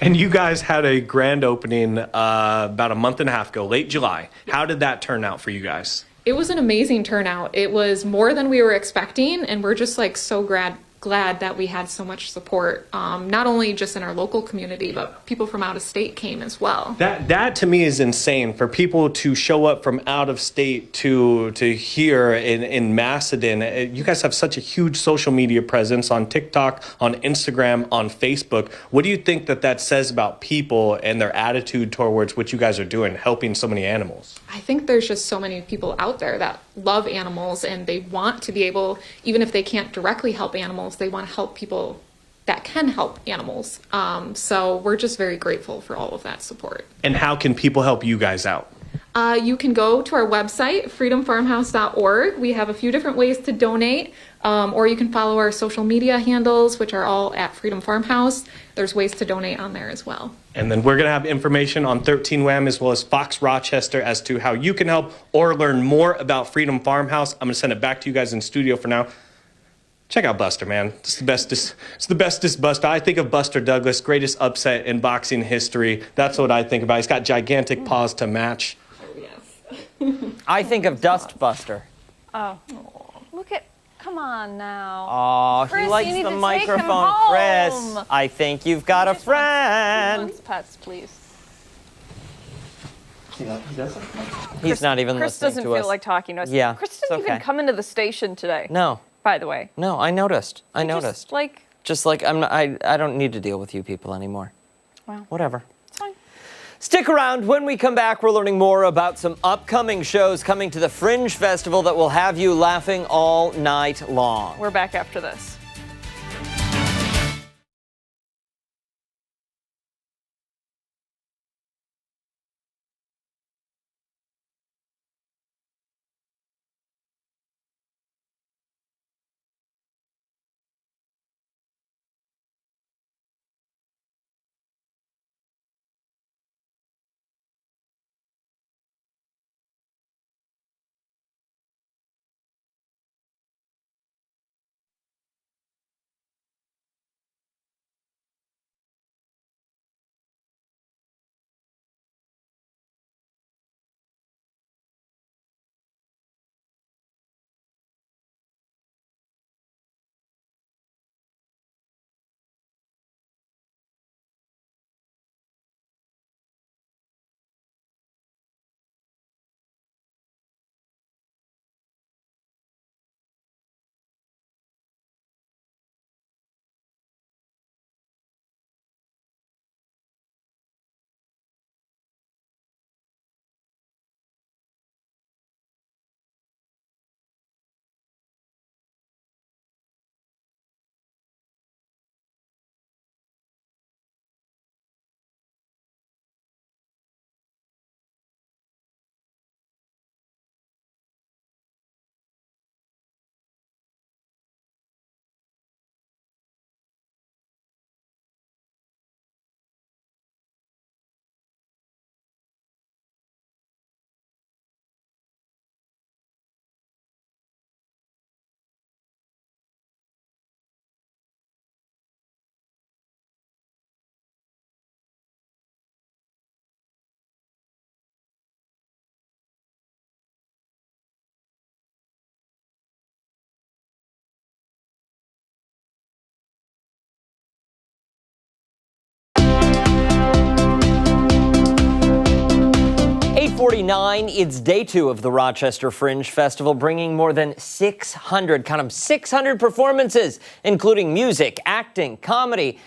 And you guys had a grand opening about a month and a half ago, late July. How did that turn out for you guys? It was an amazing turnout. It was more than we were expecting, and we're just so glad that we had so much support, not only just in our local community, but people from out of state came as well. That to me is insane, for people to show up from out of state to here in Macedon. You guys have such a huge social media presence on TikTok, on Instagram, on Facebook. What do you think that says about people and their attitude towards what you guys are doing, helping so many animals? I think there's just so many people out there that love animals, and they want to be able, even if they can't directly help animals, they want to help people that can help animals. So we're just very grateful for all of that support. And how can people help you guys out? You can go to our website, freedomfarmhouse.org. We have a few different ways to donate, or you can follow our social media handles, which are all at Freedom Farmhouse. There's ways to donate on there as well. And then we're going to have information on 13 WHAM as well as Fox Rochester as to how you can help or learn more about Freedom Farmhouse. I'm going to send it back to you guys in studio for now. Check out Buster, man. It's the bestest Buster. I think of Buster Douglas, greatest upset in boxing history. That's what I think about. He's got gigantic paws to match. I think of Dust Buster. Oh, look at, come on now. Oh, Chris, he likes you need the to microphone. take him home. Chris, I think you've got a friend. Wants pets, please. He doesn't. He's not even Chris listening doesn't to us. feel like talking to us. Yeah, Chris it's didn't even okay. come into the station today. No. by the way. No, I noticed. I noticed. Just like I don't need to deal with you people anymore. Well, whatever. It's fine. Stick around. When we come back, we're learning more about some upcoming shows coming to the Fringe Festival that will have you laughing all night long. We're back after this. It's day 2 of the Rochester Fringe Festival, bringing more than 600, count 'em, 600 performances, including music, acting, comedy,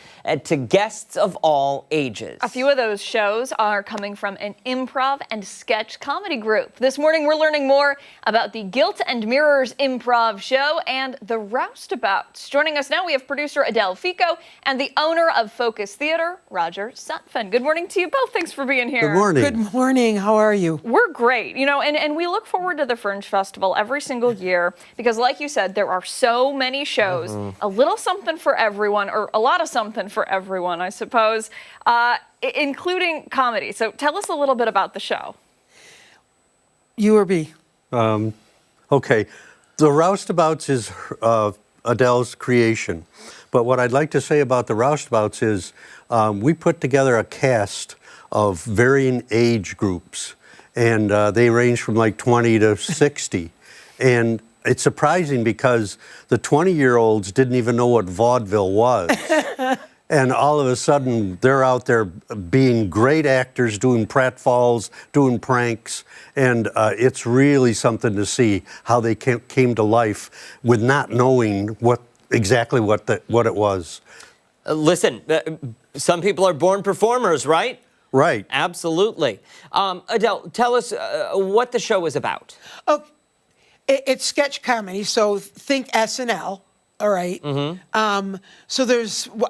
to guests of all ages. A few of those shows are coming from an improv and sketch comedy group. This morning, we're learning more about the Guilt and Mirrors improv show and the Roustabouts. Joining us now, we have producer Adele Fico and the owner of Focus Theater, Roger Sutphen. Good morning to you both. Thanks for being here. Good morning. Good morning. How are you? We're great, and we look forward to the Fringe Festival every single year because, like you said, there are so many shows, a little something for everyone, or a lot of something for everyone, I suppose, including comedy. So tell us a little bit about the show. You or B? Okay. The Roustabouts is Adele's creation. But what I'd like to say about the Roustabouts is we put together a cast of varying age groups, and they range from like 20 to 60. And it's surprising because the 20-year-olds didn't even know what vaudeville was. And all of a sudden, they're out there being great actors, doing pratfalls, doing pranks, and it's really something to see how they came to life with not knowing exactly what it was. Listen, some people are born performers, right? Right. Absolutely. Adele, tell us what the show is about. Oh, it's sketch comedy, so think SNL. All right. Mm-hmm. So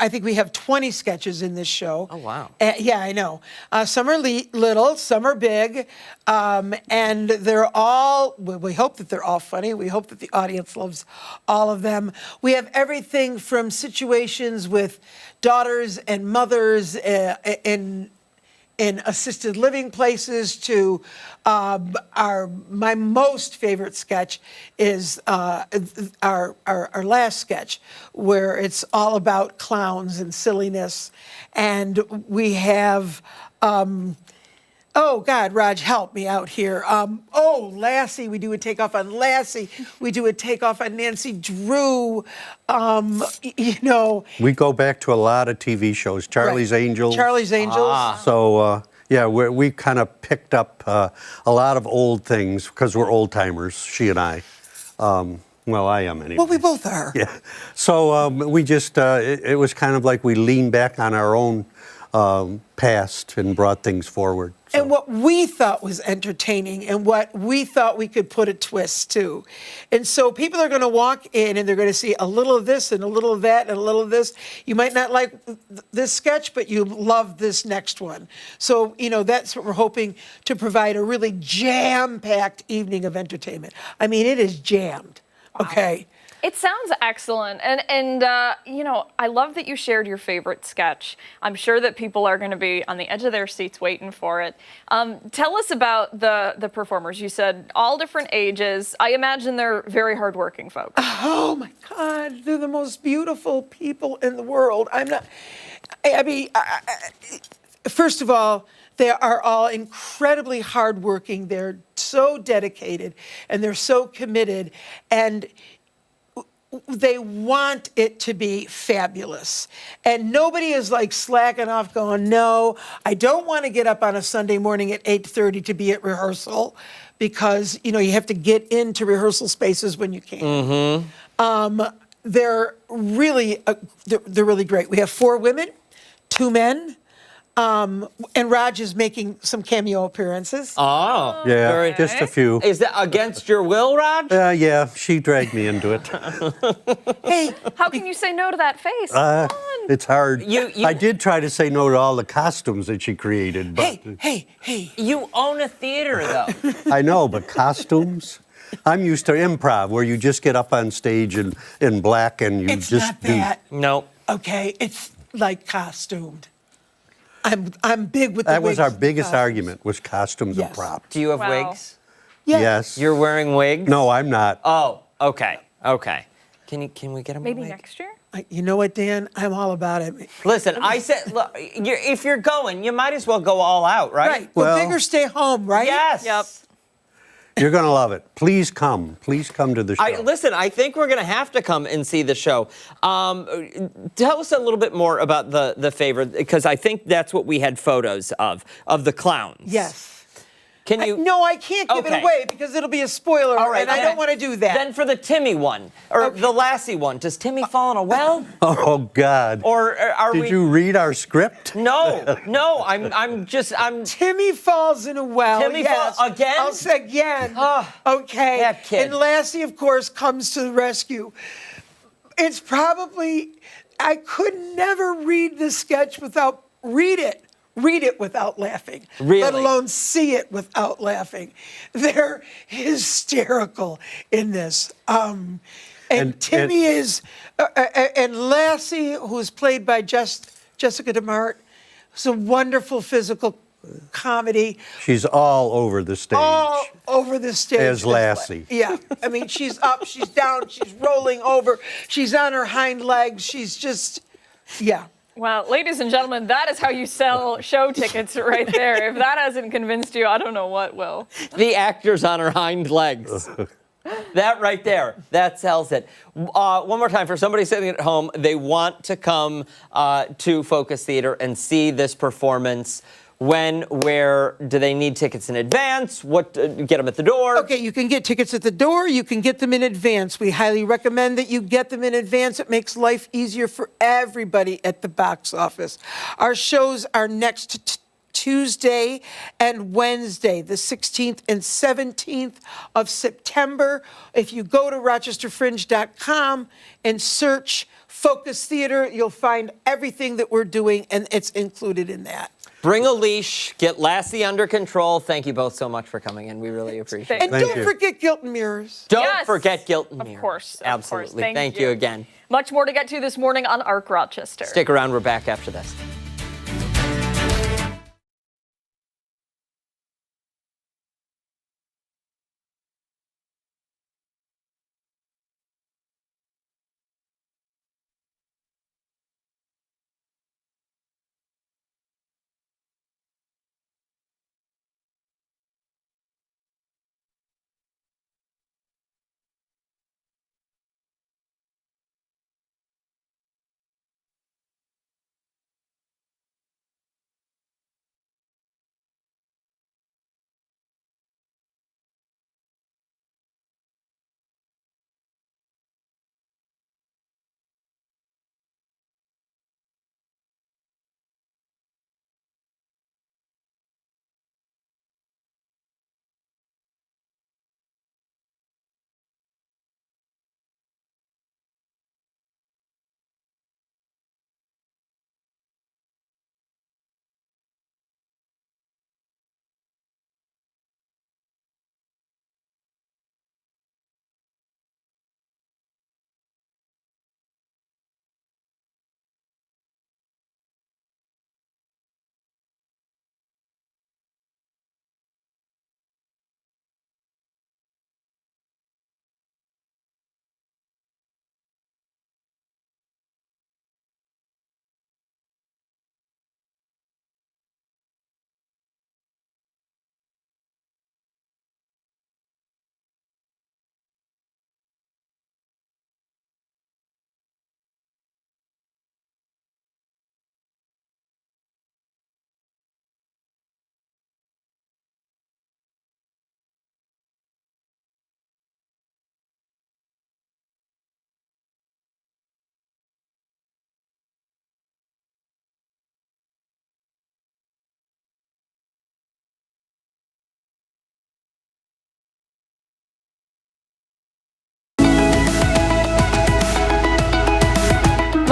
I think we have 20 sketches in this show. Oh, wow. Yeah, I know. Some are little, some are big, and they're all, we hope that they're all funny. We hope that the audience loves all of them. We have everything from situations with daughters and mothers in assisted living places to my most favorite sketch is our last sketch, where it's all about clowns and silliness. And we have, oh God, Raj, help me out here. Lassie, we do a takeoff on Lassie. We do a takeoff on Nancy Drew. We go back to a lot of TV shows, Charlie's Angels. Charlie's Angels. So, we kind of picked up a lot of old things because we're old timers, she and I. Well, I am anyway. Well, we both are. Yeah. So we just, it was kind of like we leaned back on our own past and brought things forward. So. And what we thought was entertaining and what we thought we could put a twist to. And so people are going to walk in and they're going to see a little of this and a little of that and a little of this. You might not like this sketch, but you love this next one. So, you know, that's what we're hoping to provide, a really jam-packed evening of entertainment. I mean, it is jammed, okay? It sounds excellent, and you know, I love that you shared your favorite sketch. I'm sure that people are going to be on the edge of their seats waiting for it. Tell us about the performers. You said all different ages. I imagine they're very hardworking folks. Oh my God, they're the most beautiful people in the world. First of all, they are all incredibly hardworking. They're so dedicated and they're so committed, and they want it to be fabulous. And nobody is like slacking off going, no, I don't want to get up on a Sunday morning at 8:30 to be at rehearsal, because, you know, you have to get into rehearsal spaces when you can. They're really great. We have 4 women, 2 men, and Raj is making some cameo appearances. Oh, Yeah, very- just a few. Is that against your will, Raj? Yeah, she dragged me into it. Hey, How can you say no to that face? Come on. It's hard. You- I did try to say no to all the costumes that she created, but hey. You own a theater, though. I know, but costumes? I'm used to improv, where you just get up on stage in black and you It's just not do. that. No. Okay, it's like costumed. I'm big with the That was wigs our and biggest costumes. argument, was costumes and Yes. props. Do you have Wow. wigs? Yeah. Yes. You're wearing wigs? No, I'm not. Oh, okay. Can we get him a Maybe wig? next year? You know what, Dan? I'm all about it. Listen, I said, look, if you're going, you might as well go all out, right? Right. Well- Go big or stay home, right? Yes. Yep. You're going to love it. Please come. Please come to the show. Listen, I think we're going to have to come and see the show. Tell us a little bit more about the favorite, because I think that's what we had photos of the clowns. Yes. Can you? No, I can't give Okay. it away because it'll be a spoiler, All right, and I okay. don't want to do that. Then for the Timmy one, or the Lassie one, does Timmy fall in a well? Oh, God. Or are we? Did you read our script? No. I'm. Timmy falls in a well. Timmy yes. fall- again? I'll say again. Ah, Okay. that kid. And Lassie, of course, comes to the rescue. It's probably, I could never read the sketch without, read it without laughing. Really? Let alone see it without laughing. They're hysterical in this. And Timmy is, and Lassie, who's played by Jessica DeMart, it's a wonderful physical comedy. She's all over the stage. All over the stage. As Lassie. Yeah. I mean, she's up, she's down, she's rolling over, she's on her hind legs, she's just, yeah. Well, ladies and gentlemen, that is how you sell show tickets right there. If that hasn't convinced you, I don't know what will. The actors on her hind legs. That right there, that sells it. One more time, for somebody sitting at home, they want to come to Focus Theater and see this performance. When, where, do they need tickets in advance? What, get them at the door? Okay, you can get tickets at the door. You can get them in advance. We highly recommend that you get them in advance. It makes life easier for everybody at the box office. Our shows are next Tuesday and Wednesday, the 16th and 17th of September. If you go to rochesterfringe.com and search Focus Theater, you'll find everything that we're doing, and it's included in that. Bring a leash, get Lassie under control. Thank you both so much for coming in. We really appreciate it. And Thank don't you. forget Guilt and Mirrors. Don't Yes. forget Guilt and Mirror. Of course. Absolutely. Thank Thank you again. Much more to get to this morning on Arc Rochester. Stick around. We're back after this.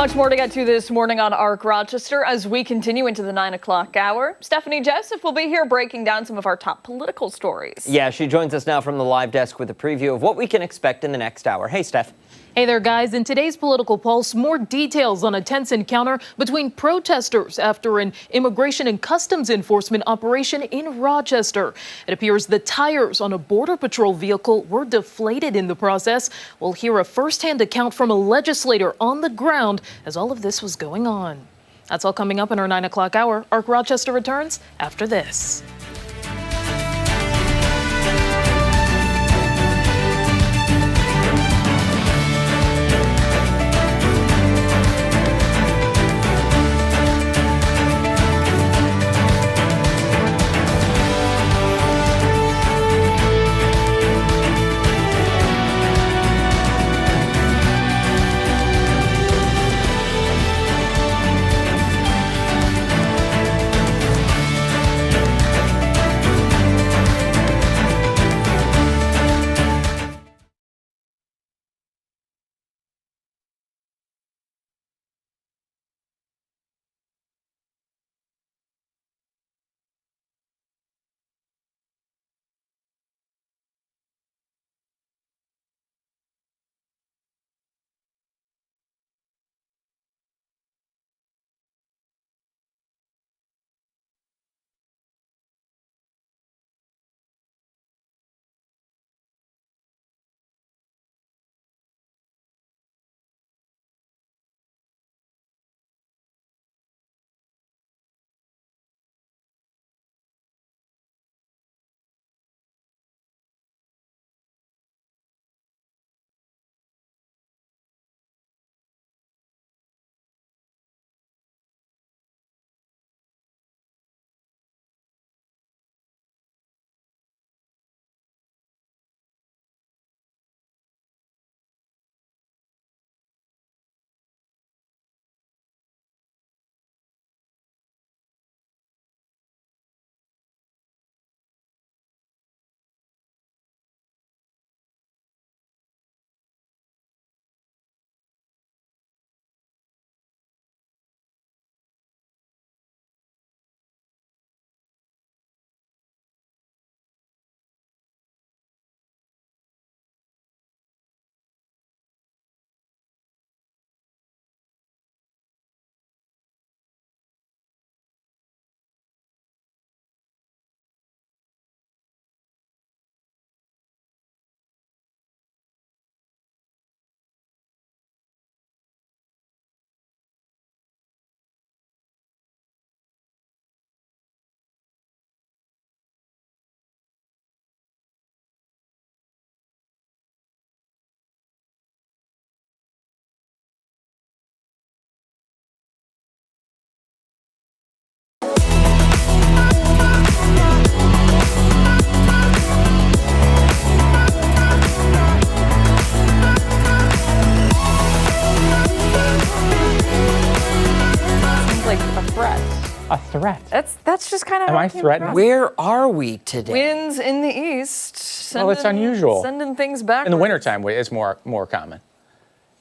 Much more to get to this morning on Arc Rochester as we continue into the 9 o'clock hour. Stephannie Joseph will be here breaking down some of our top political stories. Yeah, she joins us now from the live desk with a preview of what we can expect in the next hour. Hey, Steph. Hey there, guys. In today's Political Pulse, more details on a tense encounter between protesters after an immigration and customs enforcement operation in Rochester. It appears the tires on a Border Patrol vehicle were deflated in the process. We'll hear a firsthand account from a legislator on the ground as all of this was going on. That's all coming up in our 9 o'clock hour. Arc Rochester returns after this. A threat. That's just kind of. Am I threatened? Where are we today? Winds in the east. Well, it's unusual. Sending things back. In the wintertime, it's more common.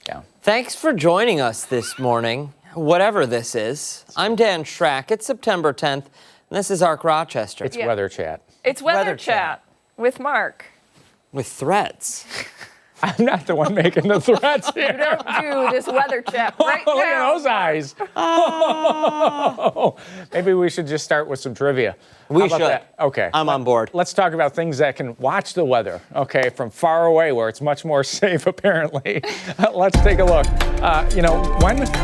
Yeah. Thanks for joining us this morning, whatever this is. I'm Dan Schrack. It's September 10th, and this is Arc Rochester. It's weather chat. It's weather Weather chat with Mark. With threats. I'm not the one making the threats here. You don't do this weather chat right Look now. at those eyes. Oh. Maybe we should just start with some trivia. We How about should. that? Okay. I'm on board. Let's talk about things that can watch the weather, okay, from far away where it's much more safe, apparently. Let's take a look.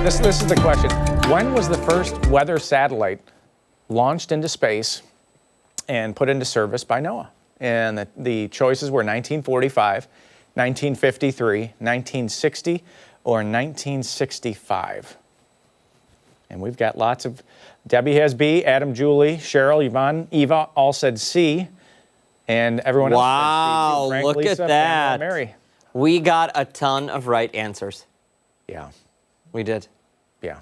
This is the question. When was the first weather satellite launched into space and put into service by NOAA? And the choices were 1945, 1953, 1960, or 1965. And we've got lots of, Debbie has B, Adam, Julie, Cheryl, Yvonne, Eva all said C, and everyone else said C. Wow, Frank, look Lisa, at Pamela, that. Mary. We got a ton of right answers. Yeah, We did. yeah.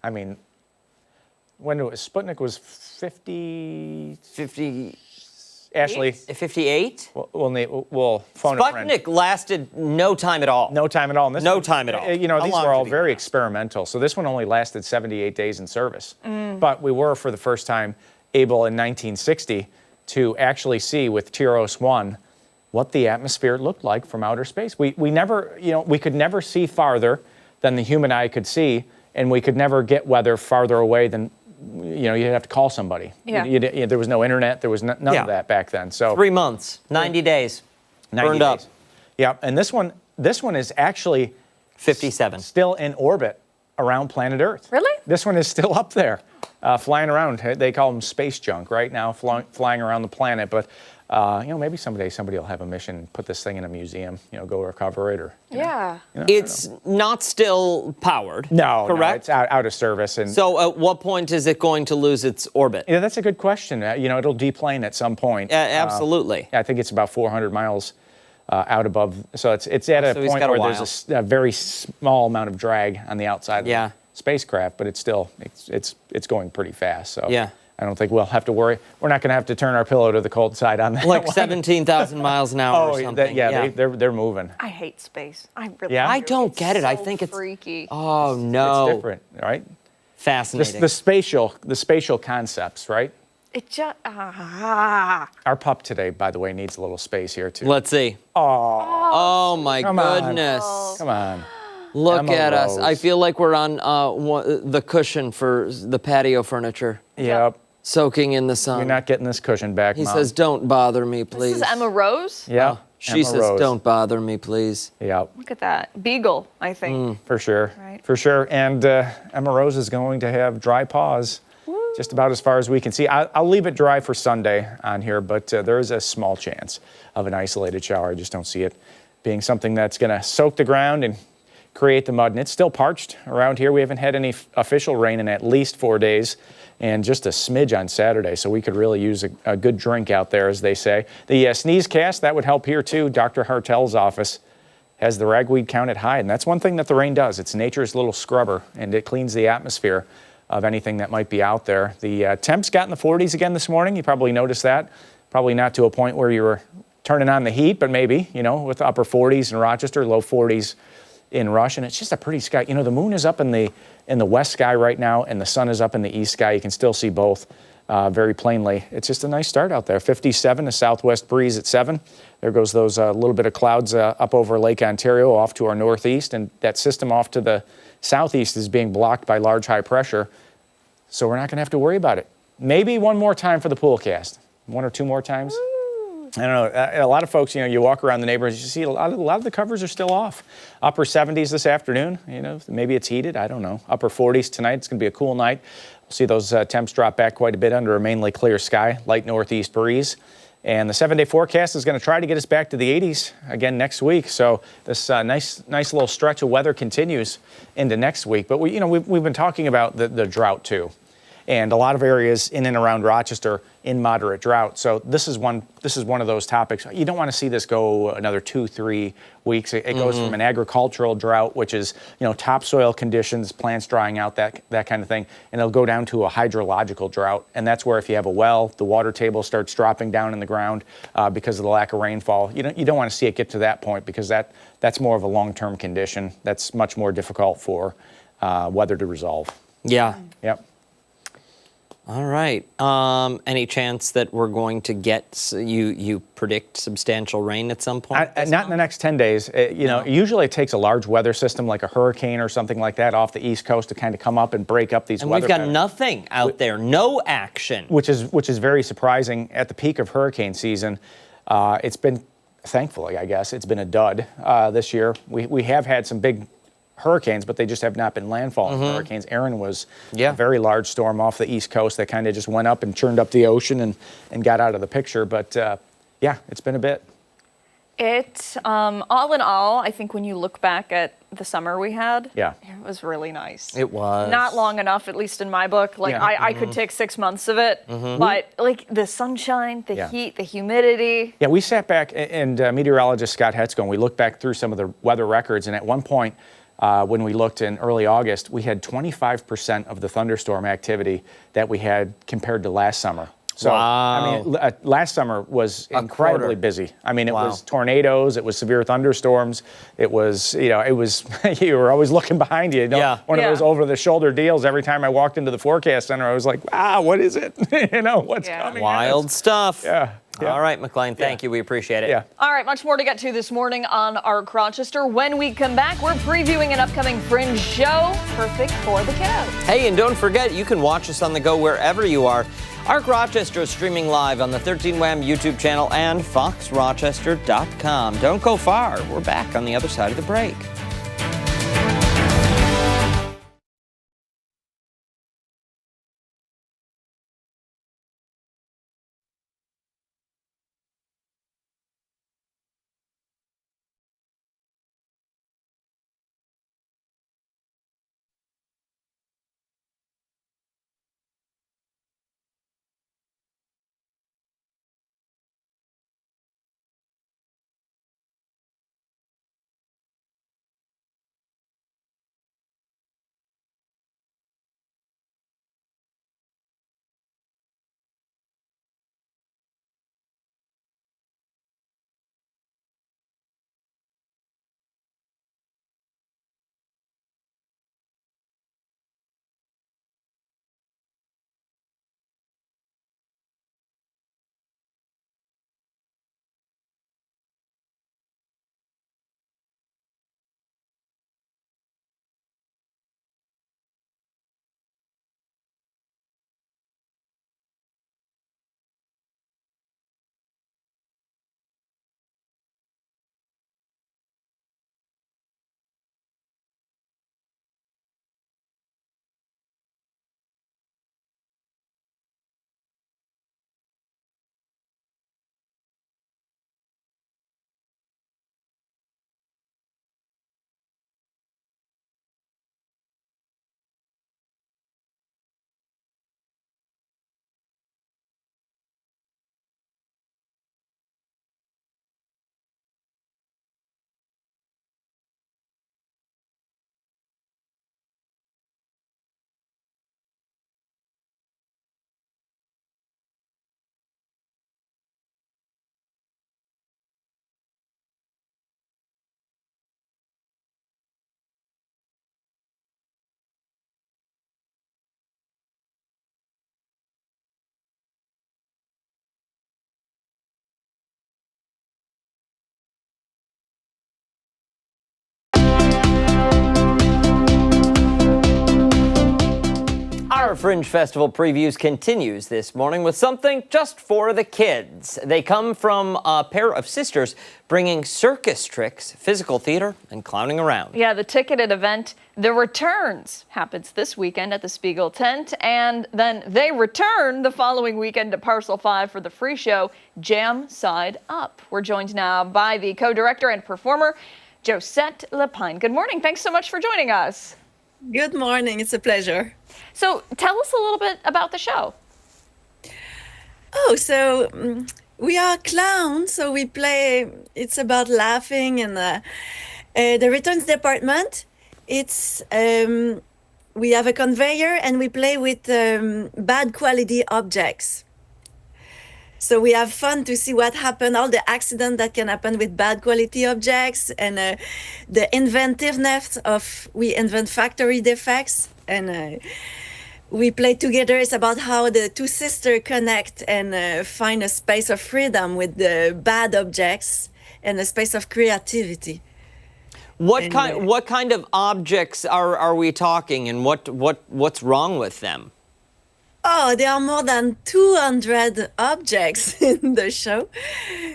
I mean, when it was, Sputnik was 50, 50. Ashley, 58? we'll phone a friend. Sputnik lasted no time at all. No time at all. And this No one, time at all. You know, How these long were all did he very last? experimental. So this one only lasted 78 days in service. But we were, for the first time, able in 1960 to actually see with TIROS 1 what the atmosphere looked like from outer space. We never, you know, we could never see farther than the human eye could see, and we could never get weather farther away than, you know, you'd have to call somebody. Yeah. There was no internet. There was none Yeah. of that back then. So 3 months, 90 days. 90 Burned up. days. Yeah, and this one is actually 57. still in orbit around planet Earth. Really? This one is still up there, flying around. They call them space junk right now, flying around the planet. But you know, maybe someday somebody will have a mission, put this thing in a museum, you know, go recover it, or Yeah. you know, It's not still powered. no, correct? no, it's out of service. And So at what point is it going to lose its orbit? yeah, that's a good question. You know, it'll deplane at some point. Absolutely. I think it's about 400 miles out above. So it's at a So he's point got a where while. there's a very small amount of drag on the outside of Yeah. the spacecraft, but it's still it's going pretty fast. So Yeah. I don't think we'll have to worry. We're not going to have to turn our pillow to the cold side on that. Like one. 17,000 miles an hour or something. They're moving. I hate space. I really Yeah? do. I don't get it. I so think it's freaky. Oh, no. It's different, right? Fascinating. The spatial concepts, right? It just Our pup today, by the way, needs a little space here too. Let's see. Oh my Come on. goodness. Come on. Look Emma at us. I Rose. feel like we're on the cushion for the patio furniture, Yep. soaking in the sun. You're not getting this cushion back, He Mom. says, don't bother me, please. This is Emma Rose. Yeah. She Emma says, Rose. don't bother me, please. Yep. Look at that. Beagle, I think. For sure. Right. For sure. And Emma Rose is going to have dry paws just about as far as we can see. I'll leave it dry for Sunday on here, but there is a small chance of an isolated shower. I just don't see it being something that's going to soak the ground and create the mud. And it's still parched around here. We haven't had any official rain in at least 4 days, and just a smidge on Saturday. So we could really use a good drink out there, as they say. The sneeze cast, that would help here too. Dr. Hartel's office has the ragweed count at high, and that's one thing that the rain does. It's nature's little scrubber, and it cleans the atmosphere of anything that might be out there. The temps got in the 40s again this morning. You probably noticed that. Probably not to a point where you were turning on the heat, but maybe, you know, with the upper 40s in Rochester, low 40s in Rush, and it's just a pretty sky. You know, the moon is up in the west sky right now, and the sun is up in the east sky. You can still see both very plainly. It's just a nice start out there. 57, a southwest breeze at 7. There goes those little bit of clouds up over Lake Ontario off to our northeast, and that system off to the southeast is being blocked by large high pressure, so we're not going to have to worry about it. Maybe one more time for the pool cast. 1 or 2 more times. I don't know. A lot of folks, you know, you walk around the neighborhoods, you see a lot of the covers are still off. Upper 70s this afternoon. You know, maybe it's heated. I don't know. Upper 40s tonight. It's going to be a cool night. We'll see those temps drop back quite a bit under a mainly clear sky, light northeast breeze. And the 7-day forecast is going to try to get us back to the 80s again next week. So this nice little stretch of weather continues into next week. But we've been talking about the drought too. And a lot of areas in and around Rochester in moderate drought. So this is one of those topics. You don't want to see this go another 2-3 weeks. It goes from an agricultural drought, which is, you know, topsoil conditions, plants drying out, that kind of thing, and it'll go down to a hydrological drought. And that's where if you have a well, the water table starts dropping down in the ground because of the lack of rainfall. You don't want to see it get to that point, because that's more of a long-term condition. That's much more difficult for weather to resolve. Yeah. Yep. All right. Any chance that we're going to get, you predict substantial rain at some point? Not in the next 10 days. Usually it takes a large weather system like a hurricane or something like that off the East Coast to kind of come up and break up these and weather we've got patterns. nothing out there, no action. Which is very surprising. At the peak of hurricane season, it's been, thankfully, I guess, it's been a dud this year. We have had some big hurricanes, but they just have not been landfalling hurricanes. Aaron was a very large storm off the East Coast that kind of just went up and churned up the ocean and got out of the picture. But yeah, it's been a bit. It, all in all, I think when you look back at the summer we had, Yeah. it was really nice. It was. Not long enough, at least in my book. Like, Yeah. I could take 6 months of it, but like the sunshine, the Yeah. heat, the humidity. Yeah, we sat back, and meteorologist Scott Hetzko, and we looked back through some of the weather records, and at one point, when we looked in early August, we had 25% of the thunderstorm activity that we had compared to last summer. So, Wow. I mean, last summer was incredibly quarter. busy. I mean, it Wow. was tornadoes, it was severe thunderstorms, it was, you were always looking behind you. Yeah. One of Yeah. those over-the-shoulder deals. Every time I walked into the forecast center, I was like, what is it? What's Yeah. coming? Wild stuff. Yeah. All right, McLean, thank you. We appreciate it. Yeah. All right, much more to get to this morning on Arc Rochester. When we come back, we're previewing an upcoming Fringe show, perfect for the kiddos. Hey, and don't forget, you can watch us on the go wherever you are. Arc Rochester is streaming live on the 13 Wham YouTube channel and foxrochester.com. Don't go far. We're back on the other side of the break. Our Fringe Festival previews continues this morning with something just for the kids. They come from a pair of sisters bringing circus tricks, physical theater, and clowning around. Yeah, the ticketed event, The Returns, happens this weekend at the Spiegel tent, and then they return the following weekend to Parcel 5 for the free show, Jam Side Up. We're joined now by the co-director and performer, Josette Lapine. Good morning. Thanks so much for joining us. Good morning. It's a pleasure. So tell us a little bit about the show. Oh, so we are clowns. So we play. It's about laughing, and the returns department. It's we have a conveyor, and we play with bad quality objects. So we have fun to see what happened, all the accidents that can happen with bad quality objects, and the inventiveness of we invent factory defects, and we play together. It's about how the two sisters connect and find a space of freedom with the bad objects and a space of creativity. What kind of objects are we talking, and what's wrong with them? Oh, there are more than 200 objects in the show.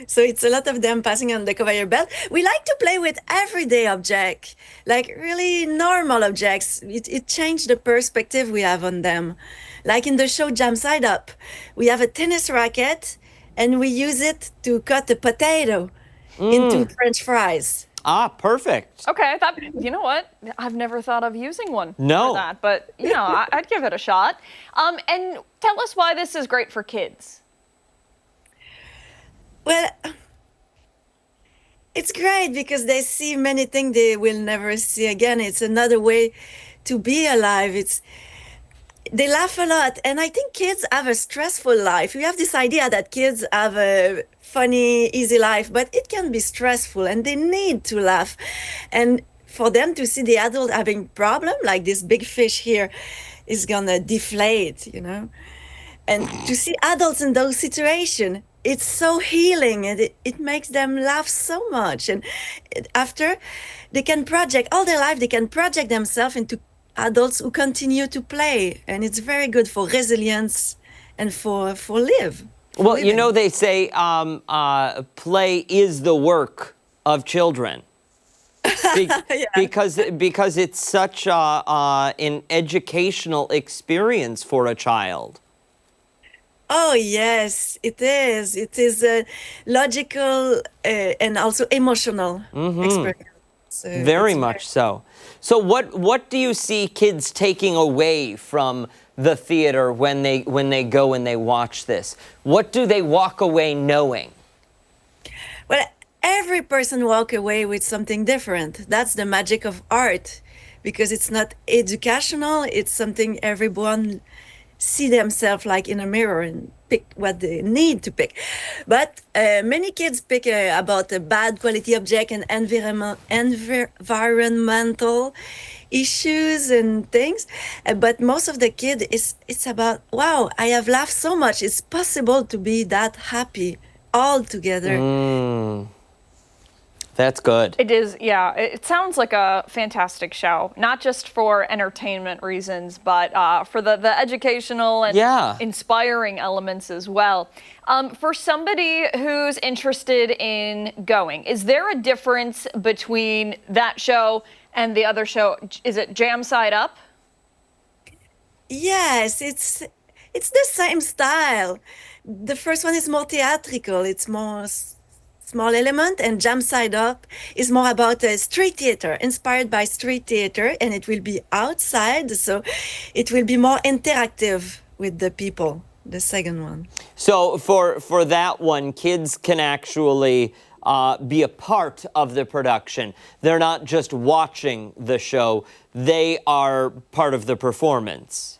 So it's a lot of them passing on the conveyor belt. We like to play with everyday objects, like really normal objects. It changed the perspective we have on them. Like in the show Jam Side Up, we have a tennis racket and we use it to cut a potato into French fries. Ah, perfect. Okay, I thought, you know what? I've never thought of using one No. for that, but I'd give it a shot. And tell us why this is great for kids. Well, it's great because they see many things they will never see again. It's another way to be alive. they laugh a lot. And I think kids have a stressful life. We have this idea that kids have a funny, easy life, but it can be stressful and they need to laugh. And for them to see the adult having problem, like this big fish here is gonna deflate, you know? And to see adults in those situations, it's so healing and it makes them laugh so much. And after, they can project, all their life, they can project themselves into adults who continue to play. And it's very good for resilience and for live. Well, you know, they say play is the work of children. Because it's such an educational experience for a child. Oh, yes, it is. It is a logical and also emotional experience. Very much so. So what do you see kids taking away from the theater when they go and they watch this? What do they walk away knowing? Well, every person walk away with something different. That's the magic of art, because it's not educational. It's something everyone see themselves like in a mirror and pick what they need to pick. But many kids pick about a bad quality object and environmental issues and things. But most of the kid it's about, wow, I have laughed so much. It's possible to be that happy all together. That's good. It is, yeah. It sounds like a fantastic show, not just for entertainment reasons, but for the educational and inspiring elements as well. For somebody who's interested in going, is there a difference between that show and the other show? Is it Jam Side Up? Yes, it's the same style. The first one is more theatrical. It's more small element, and Jam Side Up is more about street theater, inspired by street theater, and it will be outside, so it will be more interactive with the people, the second one. So for that one, kids can actually be a part of the production. They're not just watching the show, they are part of the performance.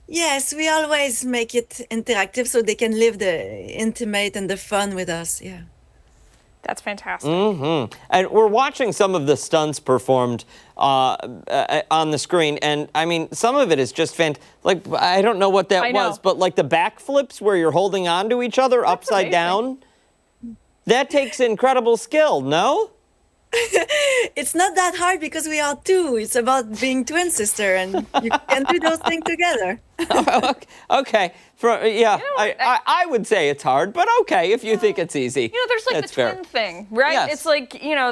Yes, we always make it interactive so they can live the intimate and the fun with us, yeah. That's fantastic. And we're watching some of the stunts performed on the screen, and I mean, some of it is just like, I don't know what that was, but like the backflips where you're holding on to each other upside down, that takes incredible skill, no? It's not that hard because we are two. It's about being twin sister, and you can do those things together. Okay. I would say it's hard, but okay if you think it's easy. You know, there's like That's the twin fair. thing, right? Yes. It's like, you know,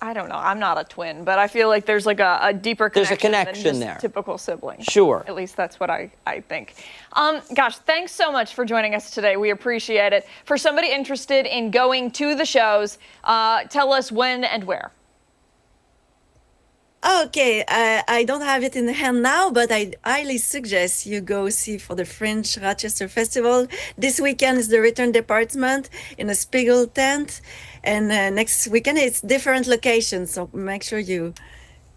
I don't know, I'm not a twin, but I feel like there's like a deeper connection. There's a connection than just there. Typical sibling. Sure. At least that's what I think. Gosh, thanks so much for joining us today. We appreciate it. For somebody interested in going to the shows, tell us when and where. Okay, I don't have it in hand now, but I highly suggest you go see for the Fringe Rochester Festival. This weekend is the return department in a Spiegel tent, and next weekend it's different locations, so make sure you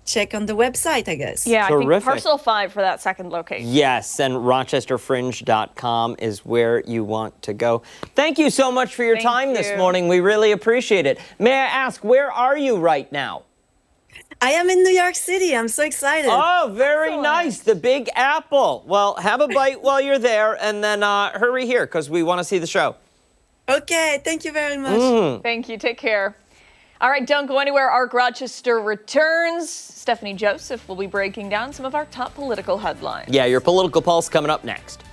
check on the website, I guess. Yeah, Terrific. I think parcel 5 for that second location. Yes, and rochesterfringe.com is where you want to go. Thank you so much for your time this morning. We really appreciate it. May I ask, where are you right now? I am in New York City. I'm so excited. Oh, very nice. The Big Apple. Well, have a bite while you're there, and then hurry here because we want to see the show. Okay, thank you very much. Thank you. Take care. All right, don't go anywhere. Arc Rochester returns. Stephannie Joseph will be breaking down some of our top political headlines. Yeah, your political pulse coming up next.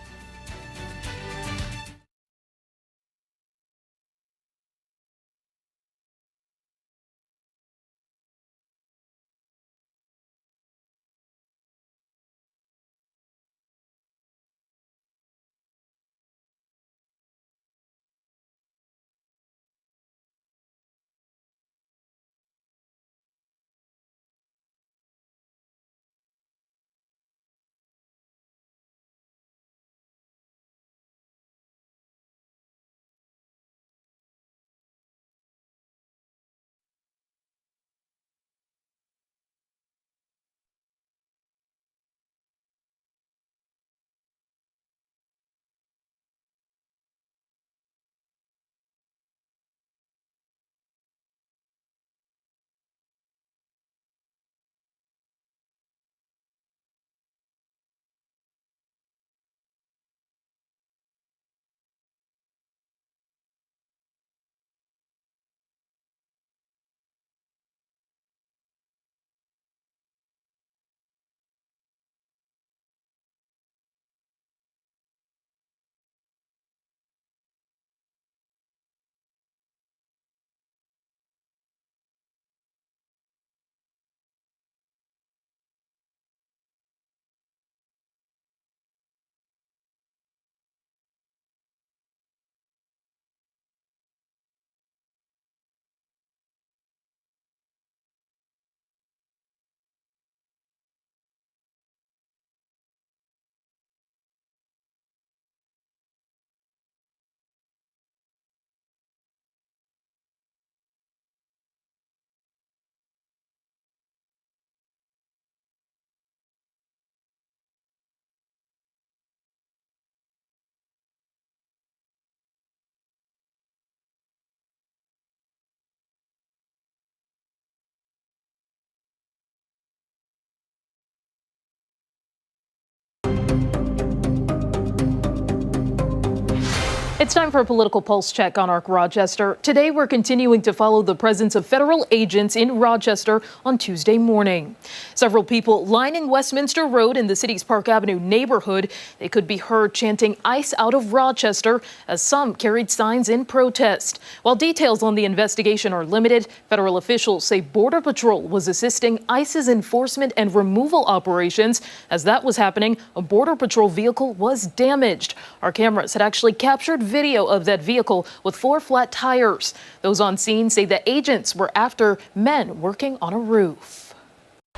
It's time for a political pulse check on ARC Rochester. Today, we're continuing to follow the presence of federal agents in Rochester on Tuesday morning. Several people lining Westminster Road in the city's Park Avenue neighborhood. They could be heard chanting "ICE out of Rochester" as some carried signs in protest. While details on the investigation are limited, federal officials say Border Patrol was assisting ICE's enforcement and removal operations. As that was happening, a Border Patrol vehicle was damaged. Our cameras had actually captured video of that vehicle with 4 flat tires. Those on scene say the agents were after men working on a roof.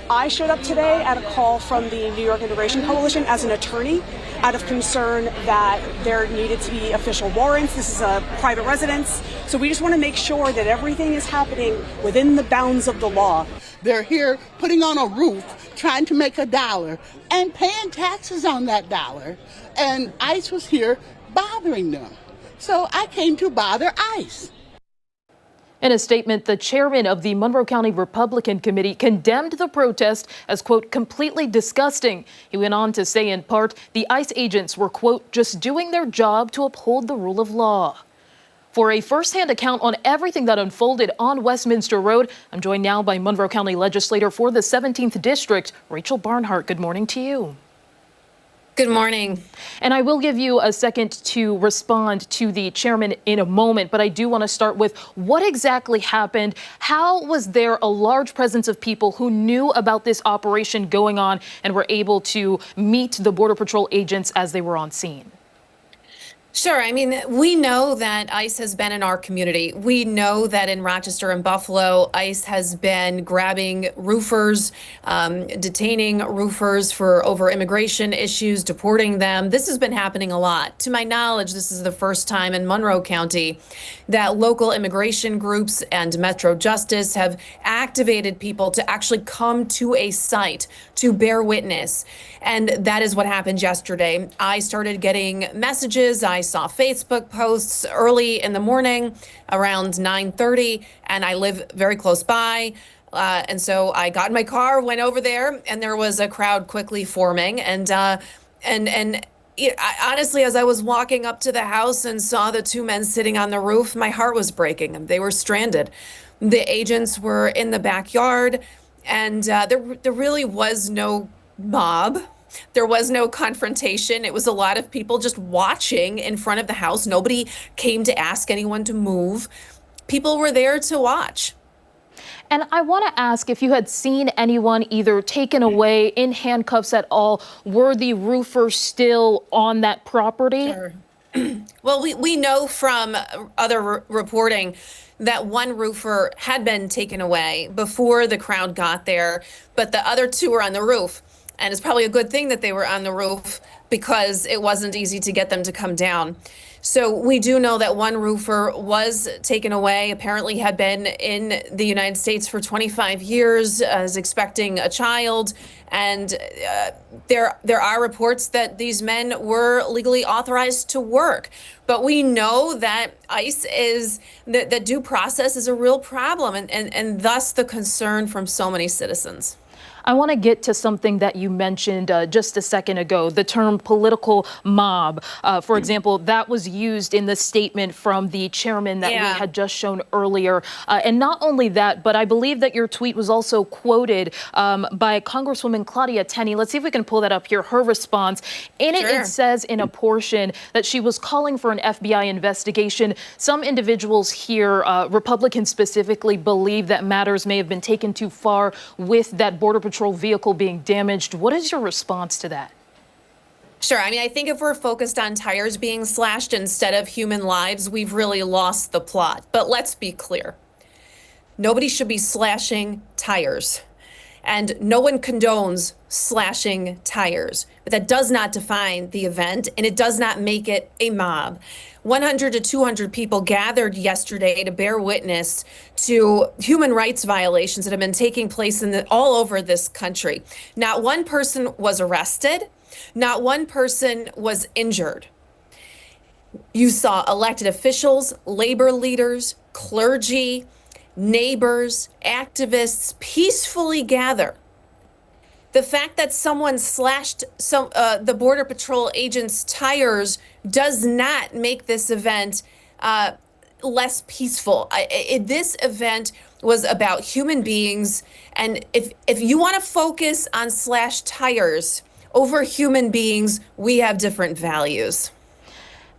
I showed up today at a call from the New York Immigration Coalition as an attorney out of concern that there needed to be official warrants. This is a private residence, so we just want to make sure that everything is happening within the bounds of the law. They're here putting on a roof, trying to make $1 and paying taxes on that dollar. And ICE was here bothering them. So I came to bother ICE. In a statement, the chairman of the Monroe County Republican Committee condemned the protest as, quote, completely disgusting. He went on to say, in part, the ICE agents were, quote, just doing their job to uphold the rule of law. For a firsthand account on everything that unfolded on Westminster Road, I'm joined now by Monroe County legislator for the 17th District, Rachel Barnhart. Good morning to you. Good morning. And I will give you a second to respond to the chairman in a moment, but I do want to start with what exactly happened. How was there a large presence of people who knew about this operation going on and were able to meet the Border Patrol agents as they were on scene? Sure. I mean, we know that ICE has been in our community. We know that in Rochester and Buffalo, ICE has been grabbing roofers, detaining roofers for over immigration issues, deporting them. This has been happening a lot. To my knowledge, this is the first time in Monroe County that local immigration groups and Metro Justice have activated people to actually come to a site to bear witness. And that is what happened yesterday. I started getting messages. I saw Facebook posts early in the morning around 9:30, and I live very close by. And so I got in my car, went over there, and there was a crowd quickly forming. And honestly, as I was walking up to the house and saw the 2 men sitting on the roof, my heart was breaking. They were stranded. The agents were in the backyard, and there really was no mob. There was no confrontation. It was a lot of people just watching in front of the house. Nobody came to ask anyone to move. People were there to watch. And I want to ask if you had seen anyone either taken away in handcuffs at all. Were the roofers still on that property? Sure. Well, we know from other reporting that one roofer had been taken away before the crowd got there, but the other 2 were on the roof. And it's probably a good thing that they were on the roof because it wasn't easy to get them to come down. So we do know that one roofer was taken away, apparently had been in the United States for 25 years, is expecting a child. And there are reports that these men were legally authorized to work. But we know that ICE is, that due process is a real problem, and thus the concern from so many citizens. I want to get to something that you mentioned just a second ago, the term political mob. For example, that was used in the statement from the chairman that we had just shown earlier. And not only that, but I believe that your tweet was also quoted by Congresswoman Claudia Tenney. Let's see if we can pull that up here, her response. In it, it says in a portion that she was calling for an FBI investigation. Some individuals here, Republicans specifically, believe that matters may have been taken too far with that Border Patrol vehicle being damaged. What is your response to that? Sure. I mean, I think if we're focused on tires being slashed instead of human lives, we've really lost the plot. But let's be clear. Nobody should be slashing tires. And no one condones slashing tires. But that does not define the event, and it does not make it a mob. 100 to 200 people gathered yesterday to bear witness to human rights violations that have been taking place all over this country. Not one person was arrested. Not one person was injured. You saw elected officials, labor leaders, clergy, neighbors, activists peacefully gather The fact that someone slashed the Border Patrol agent's tires does not make this event less peaceful. This event was about human beings, and if you want to focus on slashed tires over human beings, we have different values.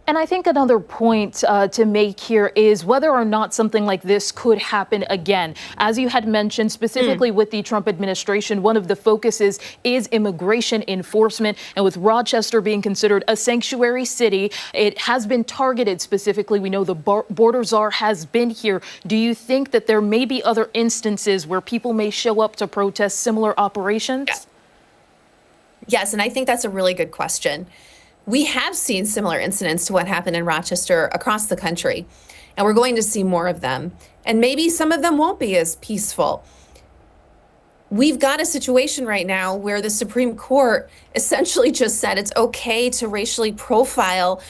And I think another point to make here is whether or not something like this could happen again. As you had mentioned, specifically with the Trump administration, one of the focuses is immigration enforcement. And with Rochester being considered a sanctuary city, it has been targeted specifically. We know the border czar has been here. Do you think that there may be other instances where people may show up to protest similar operations? Yes, and I think that's a really good question. We have seen similar incidents to what happened in Rochester across the country, and we're going to see more of them. And maybe some of them won't be as peaceful. We've got a situation right now where the Supreme Court essentially just said it's okay to racially profile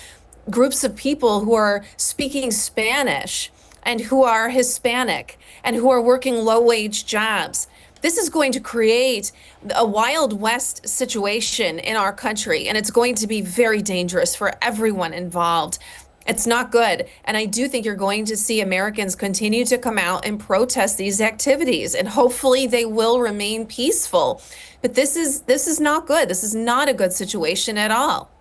groups of people who are speaking Spanish and who are Hispanic and who are working low-wage jobs. This is going to create a Wild West situation in our country, and it's going to be very dangerous for everyone involved. It's not good. And I do think you're going to see Americans continue to come out and protest these activities, and hopefully they will remain peaceful. But this is not good. This is not a good situation at all.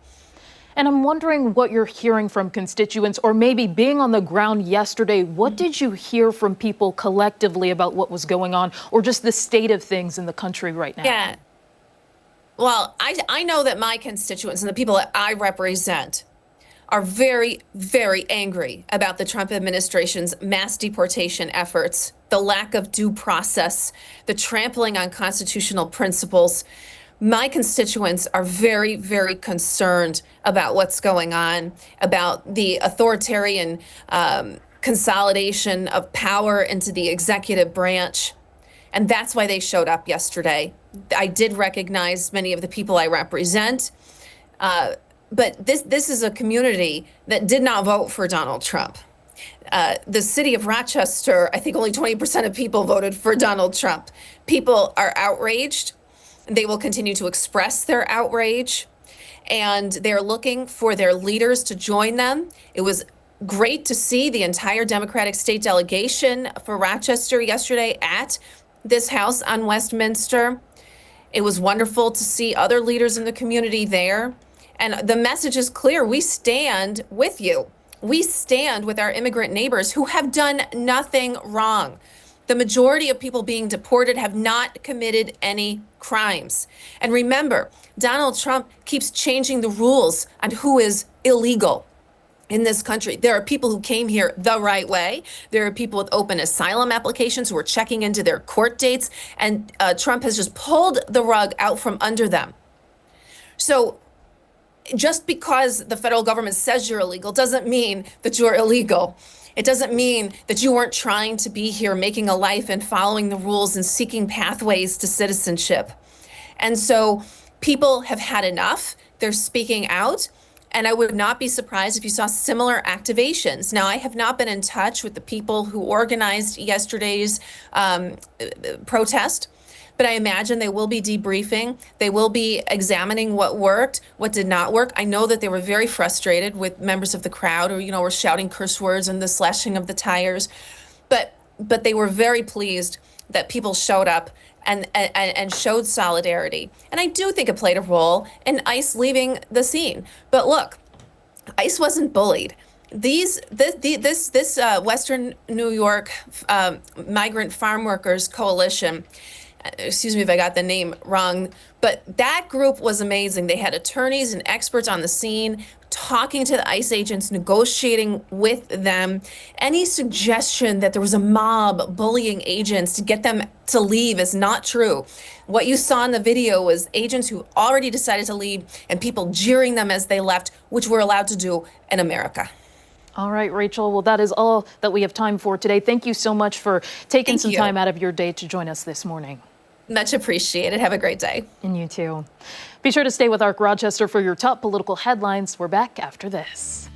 And I'm wondering what you're hearing from constituents, or maybe being on the ground yesterday, what did you hear from people collectively about what was going on, or just the state of things in the country right now? Yeah. Well, I know that my constituents and the people that I represent are very, very angry about the Trump administration's mass deportation efforts, the lack of due process, the trampling on constitutional principles. My constituents are very, very concerned about what's going on, about the authoritarian consolidation of power into the executive branch. And that's why they showed up yesterday. I did recognize many of the people I represent, but this is a community that did not vote for Donald Trump. The city of Rochester, I think only 20% of people voted for Donald Trump. People are outraged. They will continue to express their outrage, and they're looking for their leaders to join them. It was great to see the entire Democratic state delegation for Rochester yesterday at this house on Westminster. It was wonderful to see other leaders in the community there. And the message is clear. We stand with you. We stand with our immigrant neighbors who have done nothing wrong. The majority of people being deported have not committed any crimes. And remember, Donald Trump keeps changing the rules on who is illegal in this country. There are people who came here the right way. There are people with open asylum applications who are checking into their court dates, and Trump has just pulled the rug out from under them. So just because the federal government says you're illegal doesn't mean that you're illegal. It doesn't mean that you weren't trying to be here, making a life and following the rules and seeking pathways to citizenship. And so people have had enough. They're speaking out. And I would not be surprised if you saw similar activations. Now, I have not been in touch with the people who organized yesterday's protest, but I imagine they will be debriefing. They will be examining what worked, what did not work. I know that they were very frustrated with members of the crowd who, were shouting curse words and the slashing of the tires. But they were very pleased that people showed up and showed solidarity. And I do think it played a role in ICE leaving the scene. But look, ICE wasn't bullied. This Western New York Migrant Farm Workers Coalition, excuse me if I got the name wrong, but that group was amazing. They had attorneys and experts on the scene talking to the ICE agents, negotiating with them. Any suggestion that there was a mob bullying agents to get them to leave is not true. What you saw in the video was agents who already decided to leave and people jeering them as they left, which we're allowed to do in America. All right, Rachel. Well, that is all that we have time for today. Thank you so much for taking some time out of your day to join us this morning. Much appreciated. Have a great day. And you too. Be sure to stay with ARC Rochester for your top political headlines. We're back after this.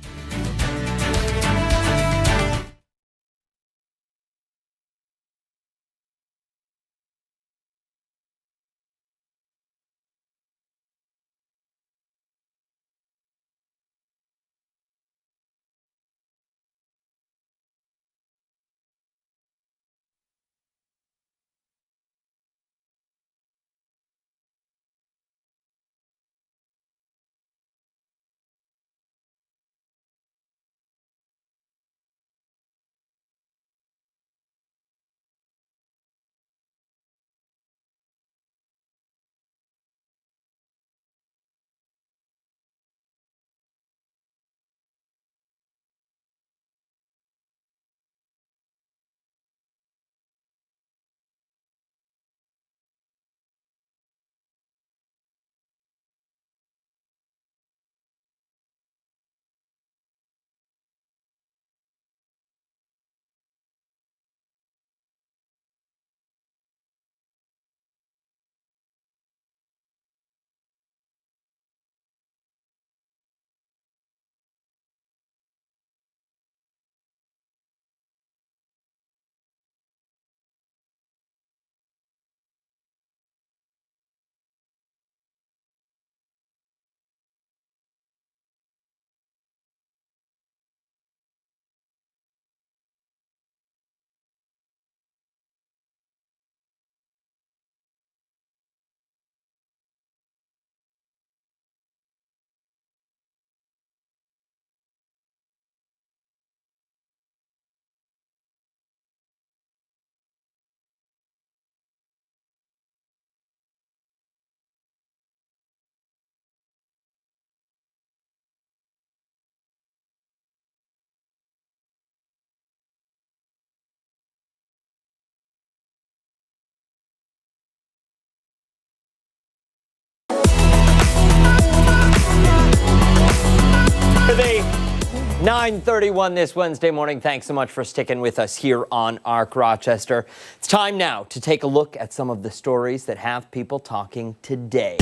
9:31 this Wednesday morning. Thanks so much for sticking with us here on ARC Rochester. It's time now to take a look at some of the stories that have people talking today.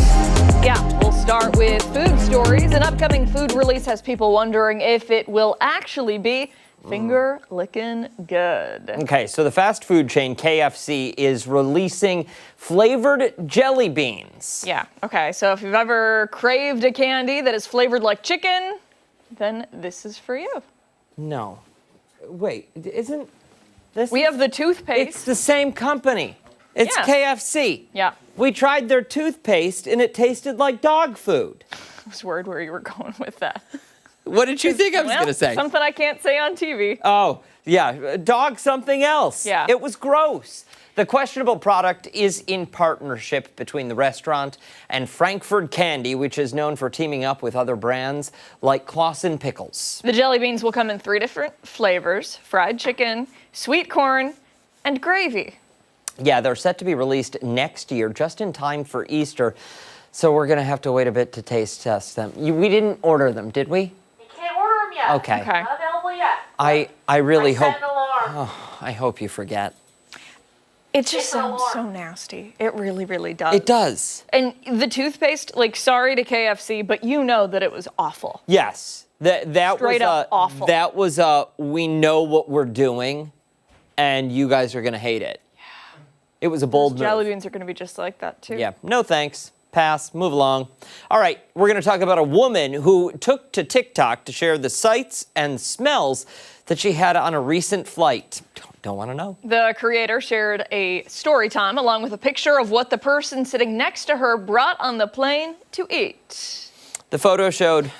Yeah, we'll start with food stories. An upcoming food release has people wondering if it will actually be finger-licking good. Okay, so the fast food chain KFC is releasing flavored jelly beans. Yeah, okay, so if you've ever craved a candy that is flavored like chicken, then this is for you. No. Wait, isn't this... We have the toothpaste. It's the same company. It's KFC. Yeah. We tried their toothpaste and it tasted like dog food. I was worried where you were going with that. What did you think I was going to say? Something I can't say on TV. Oh, yeah, dog something else. Yeah. It was gross. The questionable product is in partnership between the restaurant and Frankfurt Candy, which is known for teaming up with other brands like Clausen Pickles. The jelly beans will come in 3 different flavors: fried chicken, sweet corn, and gravy. Yeah, they're set to be released next year, just in time for Easter. So we're going to have to wait a bit to taste test them. We didn't order them, did we? You can't order them yet. Okay. Not available yet. I really hope... Set an alarm. Oh, I hope you forget. It just sounds so nasty. It really, really does. It does. And the toothpaste, like, sorry to KFC, but you know that it was awful. Yes. That Straight was up awful. That was we know what we're doing, and you guys are going to hate it. Yeah. It was a bold move. Jelly beans are going to be just like that, too. Yeah. No thanks. Pass. Move along. All right. We're going to talk about a woman who took to TikTok to share the sights and smells that she had on a recent flight. Don't want to know. The creator shared a story time along with a picture of what the person sitting next to her brought on the plane to eat. The photo showed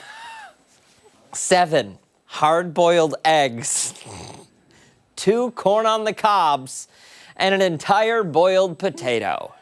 7 hard-boiled eggs, 2 corn on the cobs, and an entire boiled potato.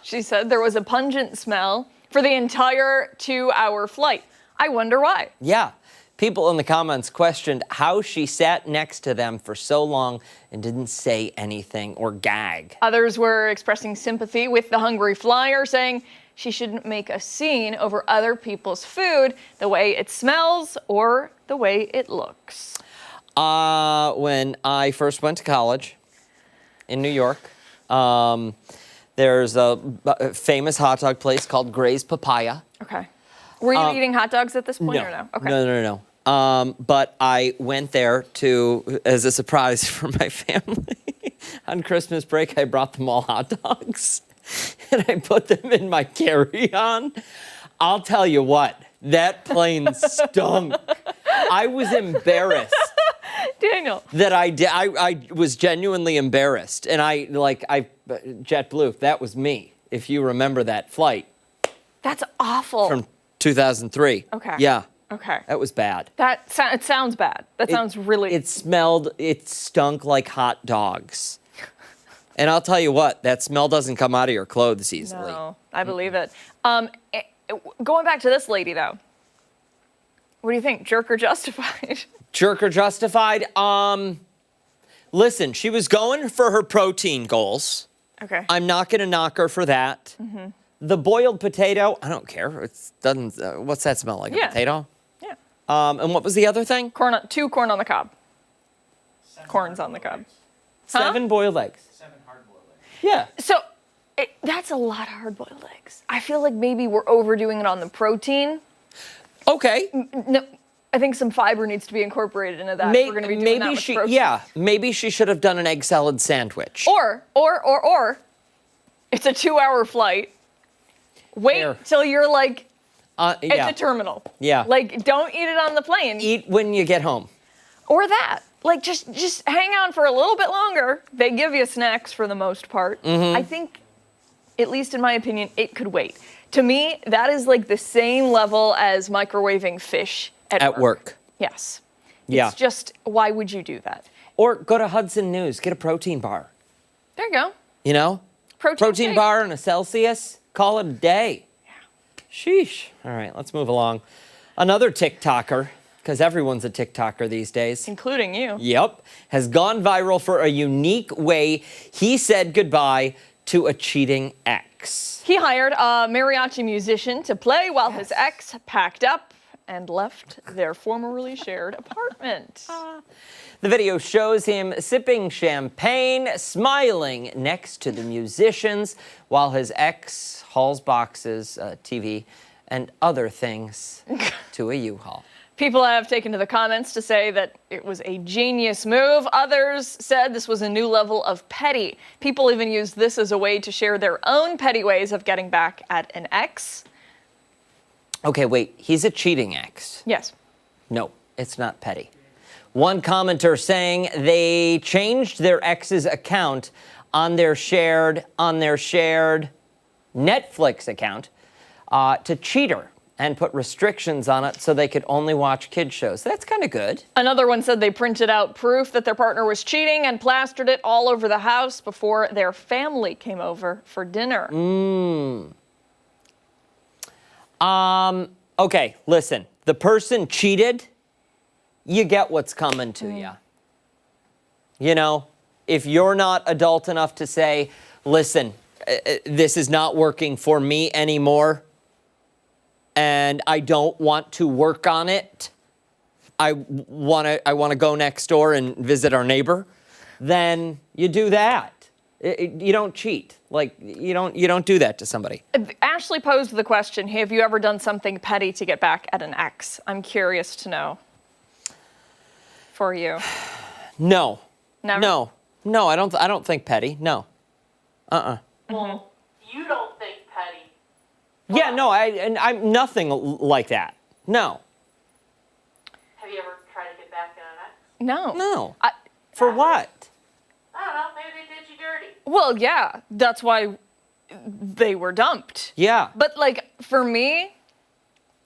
She said there was a pungent smell for the entire 2-hour flight. I wonder why. Yeah. People in the comments questioned how she sat next to them for so long and didn't say anything or gag. Others were expressing sympathy with the hungry flyer, saying she shouldn't make a scene over other people's food, the way it smells or the way it looks. When I first went to college in New York, there's a famous hot dog place called Gray's Papaya. Okay. Were you eating hot dogs at this point or no? Okay. No. But I went there as a surprise for my family. On Christmas break, I brought them all hot dogs, and I put them in my carry-on. I'll tell you what, that plane stunk. I was embarrassed. Daniel. That I was genuinely embarrassed, and JetBlue, that was me, if you remember that flight. That's awful. From 2003. Okay. Yeah. Okay. That was bad. It sounds bad. That sounds really... It stunk like hot dogs. And I'll tell you what, that smell doesn't come out of your clothes easily. No, I believe it. Going back to this lady, though, what do you think? Jerk or justified? Jerk or justified? Listen, she was going for her protein goals. Okay. I'm not going to knock her for that. Mm-hmm. The boiled potato, I don't care. It doesn't. What's that smell like? Yeah. A potato? Yeah. And what was the other thing? 2 corn on the cob. 7 corns on the cob. 7 boiled eggs. 7 hard-boiled eggs. Yeah. So that's a lot of hard-boiled eggs. I feel like maybe we're overdoing it on the protein. Okay. No, I think some fiber needs to be incorporated into that. If we're going to be doing that with protein. Maybe she should have done an egg salad sandwich. Or it's a 2-hour flight. Wait till you're like at the terminal. Yeah. Like, don't eat it on the plane. Eat when you get home. Or that. Like, just hang on for a little bit longer. They give you snacks for the most part. Mm-hmm. I think, at least in my opinion, it could wait. To me, that is like the same level as microwaving fish at work. Yes. Yeah. It's just, why would you do that? Or go to Hudson News, get a protein bar. There you go. You know? Protein shake. bar and a Celsius. Call it a day. Yeah. Sheesh. All right, let's move along. Another TikToker, because everyone's a TikToker these days. Including you. Yep. Has gone viral for a unique way he said goodbye to a cheating ex. He hired a mariachi musician to play while his ex packed up and left their formerly shared apartment. The video shows him sipping champagne, smiling next to the musicians, while his ex hauls boxes, TV, and other things to a U-Haul. People have taken to the comments to say that it was a genius move. Others said this was a new level of petty. People even used this as a way to share their own petty ways of getting back at an ex. Okay, wait, he's a cheating ex. Yes. No, it's not petty. One commenter saying they changed their ex's account on their shared Netflix account to cheater and put restrictions on it so they could only watch kids shows. That's kind of good. Another one said they printed out proof that their partner was cheating and plastered it all over the house before their family came over for dinner. Okay, listen. The person cheated, you get what's coming to you. You know, if you're not adult enough to say, listen, this is not working for me anymore, and I don't want to work on it, I want to go next door and visit our neighbor, then you do that. You don't cheat. Like, you don't do that to somebody. Ashley posed the question, have you ever done something petty to get back at an ex? I'm curious to know. For you. No. Never? No, I don't think petty. No. Well, you don't think petty. Yeah, no, I'm nothing like that. No. Have you ever tried to get back at an ex? No. No. For what? I don't know. Maybe they did you dirty. Well, yeah, that's why they were dumped. Yeah. But like for me,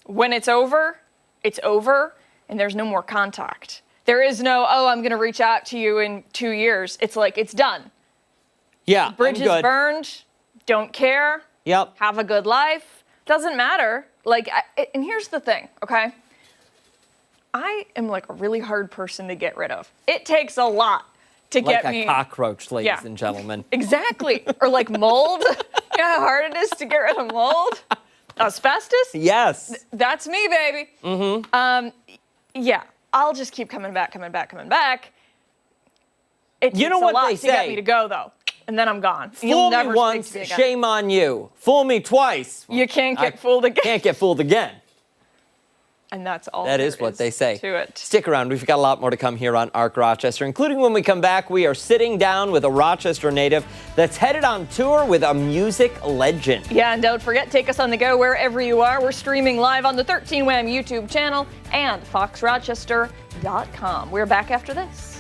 when it's over, and there's no more contact. There is no, I'm going to reach out to you in 2 years. It's like, it's done. Yeah, Bridge is burned. Don't care. Yep. Have a good life. Doesn't matter. Like, and here's the thing, okay? I am like a really hard person to get rid of. It takes a lot to like get me. Like a cockroach, ladies and gentlemen. Exactly. Or like mold. You know how hard it is to get rid of mold? Asbestos? Yes. That's me, baby. Yeah. I'll just keep coming back. It takes You know what a lot they to get say. me to go, though. And then I'm gone. Fool me once, shame on you. Fool me twice. You can't get fooled again. Can't get fooled again. And that's all That there is what they say. to it. Stick around. We've got a lot more to come here on Arc Rochester, including when we come back, we are sitting down with a Rochester native that's headed on tour with a music legend. Yeah, and don't forget, take us on the go wherever you are. We're streaming live on the 13 Wham YouTube channel and foxrochester.com. We're back after this.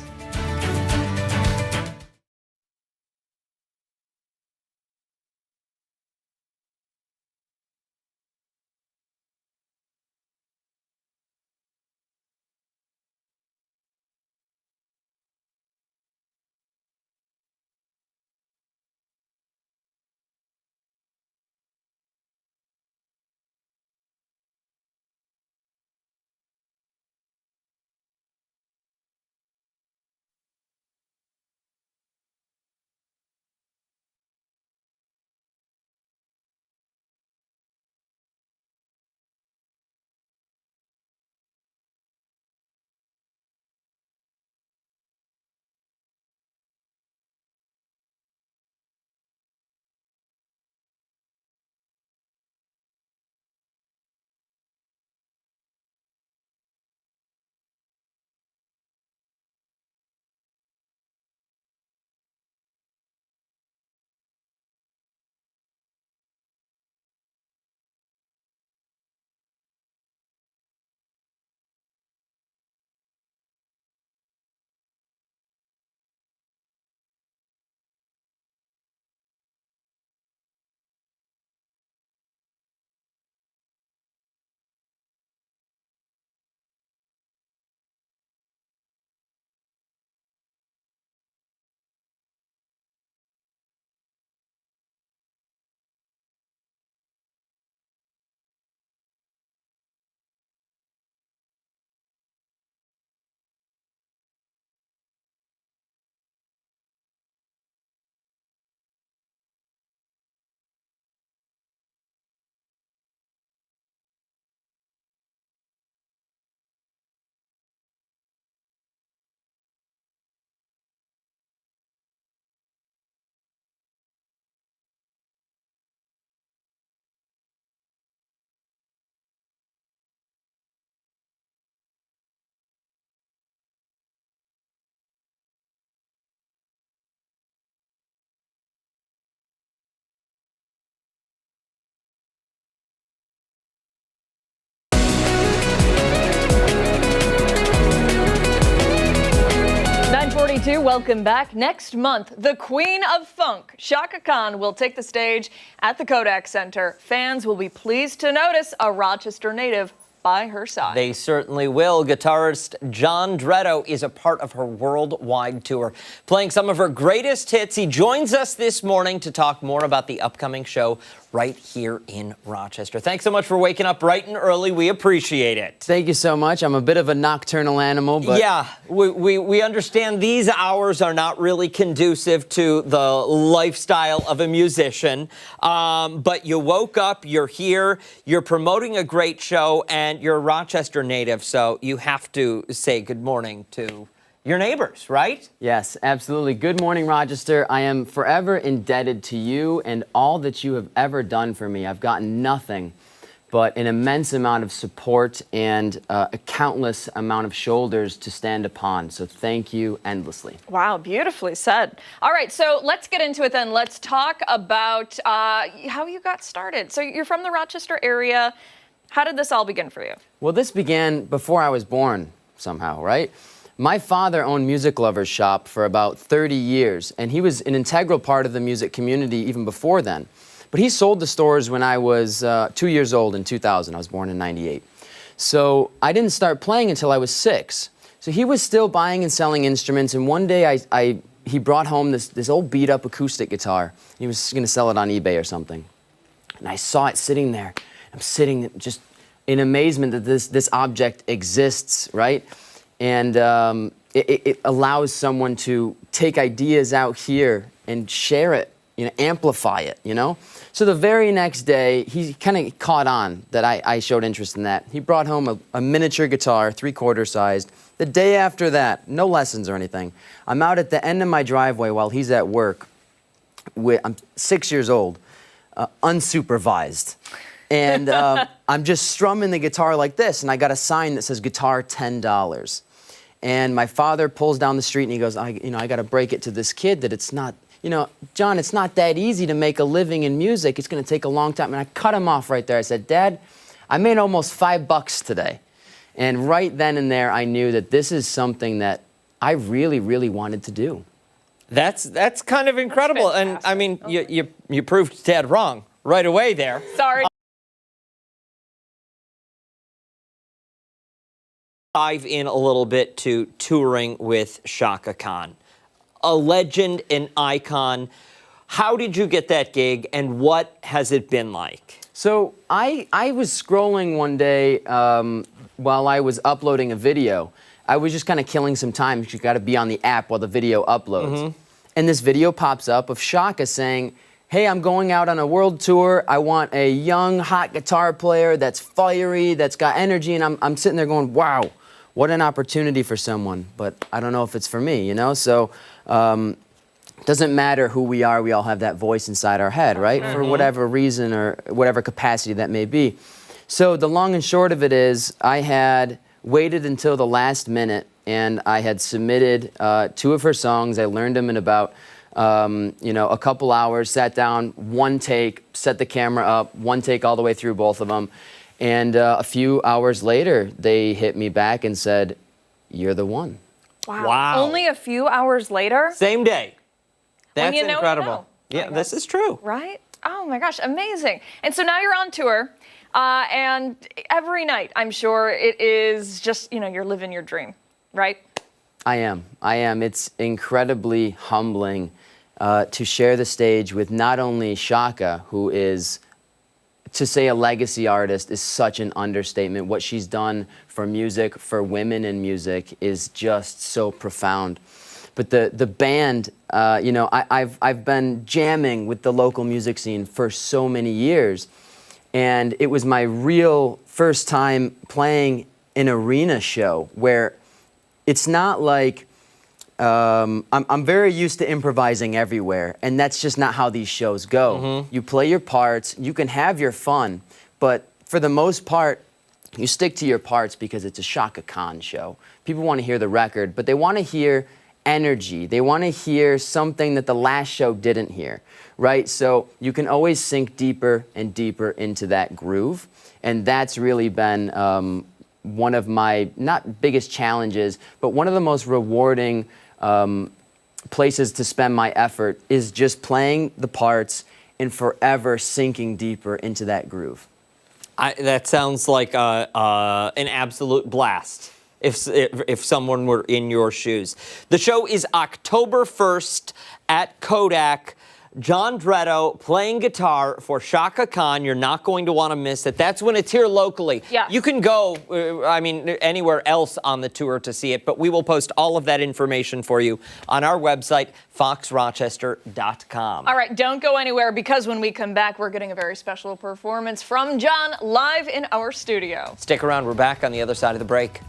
2022, welcome back. Next month, the Queen of Funk, Chaka Khan, will take the stage at the Kodak Center. Fans will be pleased to notice a Rochester native by her side. They certainly will. Guitarist Jon Dretto is a part of her worldwide tour, playing some of her greatest hits. He joins us this morning to talk more about the upcoming show right here in Rochester. Thanks so much for waking up bright and early. We appreciate it. Thank you so much. I'm a bit of a nocturnal animal, but... Yeah, we understand these hours are not really conducive to the lifestyle of a musician, but you woke up, you're here, you're promoting a great show, and you're a Rochester native, so you have to say good morning to your neighbors, right? Yes, absolutely. Good morning, Rochester. I am forever indebted to you and all that you have ever done for me. I've gotten nothing but an immense amount of support and a countless amount of shoulders to stand upon. So thank you endlessly. Wow, beautifully said. All right, so let's get into it then. Let's talk about how you got started. So you're from the Rochester area. How did this all begin for you? Well, this began before I was born somehow, right? My father owned Music Lovers Shop for about 30 years, and he was an integral part of the music community even before then. But he sold the stores when I was 2 years old in 2000. I was born in '98. So I didn't start playing until I was 6. So he was still buying and selling instruments, and one day he brought home this old beat-up acoustic guitar. He was going to sell it on eBay or something. And I saw it sitting there. I'm sitting just in amazement that this object exists, right? And it allows someone to take ideas out here and share it, amplify it, So the very next day, he kind of caught on that I showed interest in that. He brought home a miniature guitar, 3/4 sized. The day after that, no lessons or anything, I'm out at the end of my driveway while he's at work. I'm 6 years old, unsupervised. And I'm just strumming the guitar like this, and I got a sign that says guitar $10. And my father pulls down the street and he goes, I got to break it to this kid that it's not, John, it's not that easy to make a living in music. It's going to take a long time. And I cut him off right there. I said, Dad, I made almost $5 today. And right then and there, I knew that this is something that I really, really wanted to do. That's kind of incredible. And I mean, you proved Dad wrong right away there. Sorry. Dive in a little bit to touring with Chaka Khan, a legend, an icon. How did you get that gig, and what has it been like? So I was scrolling one day while I was uploading a video. I was just kind of killing some time because you got to be on the app while the video uploads. And this video pops up of Chaka saying, hey, I'm going out on a world tour. I want a young, hot guitar player that's fiery, that's got energy. And I'm sitting there going, wow, what an opportunity for someone. But I don't know if it's for me, So it doesn't matter who we are. We all have that voice inside our head, right? For whatever reason or whatever capacity that may be. So the long and short of it is I had waited until the last minute, and I had submitted 2 of her songs. I learned them in about a couple hours, sat down, one take, set the camera up, one take all the way through both of them. And a few hours later, they hit me back and said, you're the one. Wow. Only a few hours later? Same day. That's When you know, incredible. you know. Yeah, this is true. Right? Oh my gosh, amazing. And so now you're on tour, and every night, I'm sure it is just, you're living your dream, right? I am. It's incredibly humbling to share the stage with not only Chaka, who is, to say a legacy artist is such an understatement. What she's done for music, for women in music, is just so profound. But the band, I've been jamming with the local music scene for so many years, and it was my real first time playing an arena show where it's not like I'm very used to improvising everywhere, and that's just not how these shows go. You play your parts, you can have your fun, but for the most part, you stick to your parts because it's a Chaka Khan show. People want to hear the record, but they want to hear energy. They want to hear something that the last show didn't hear, right? So you can always sink deeper and deeper into that groove, and that's really been one of my, not biggest challenges, but one of the most rewarding places to spend my effort is just playing the parts and forever sinking deeper into that groove. That sounds like an absolute blast if someone were in your shoes. The show is October 1st at Kodak. Jon Dretto playing guitar for Chaka Khan. You're not going to want to miss it. That's when it's here locally. Yes. You can go, anywhere else on the tour to see it, but we will post all of that information for you on our website, foxrochester.com. All right, don't go anywhere, because when we come back, we're getting a very special performance from Jon live in our studio. Stick around. We're back on the other side of the break.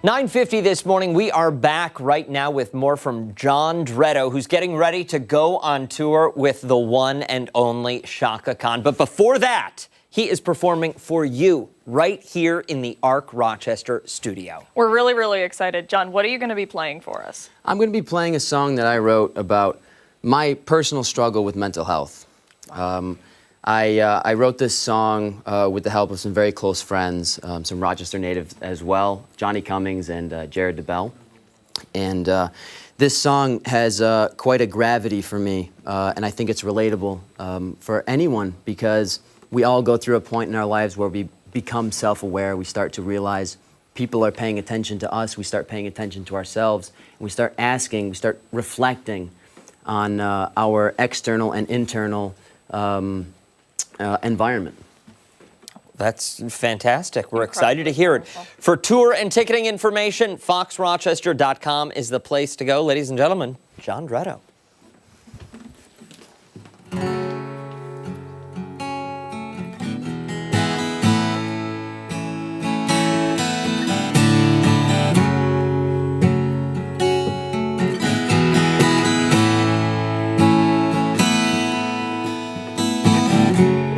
$9:50 this morning. We are back right now with more from Jon Dretto, who's getting ready to go on tour with the one and only Chaka Khan. But before that, he is performing for you right here in the Arc Rochester studio. We're really, really excited. Jon, what are you going to be playing for us? I'm going to be playing a song that I wrote about my personal struggle with mental health. I wrote this song with the help of some very close friends, some Rochester natives as well, Johnny Cummings and Jared DeBell. And this song has quite a gravity for me, and I think it's relatable for anyone, because we all go through a point in our lives where we become self-aware. We start to realize people are paying attention to us. We start paying attention to ourselves. And we start asking, we start reflecting on our external and internal environment. That's fantastic. We're excited to hear it. For tour and ticketing information, foxrochester.com is the place to go. Ladies and gentlemen, Jon Dretto.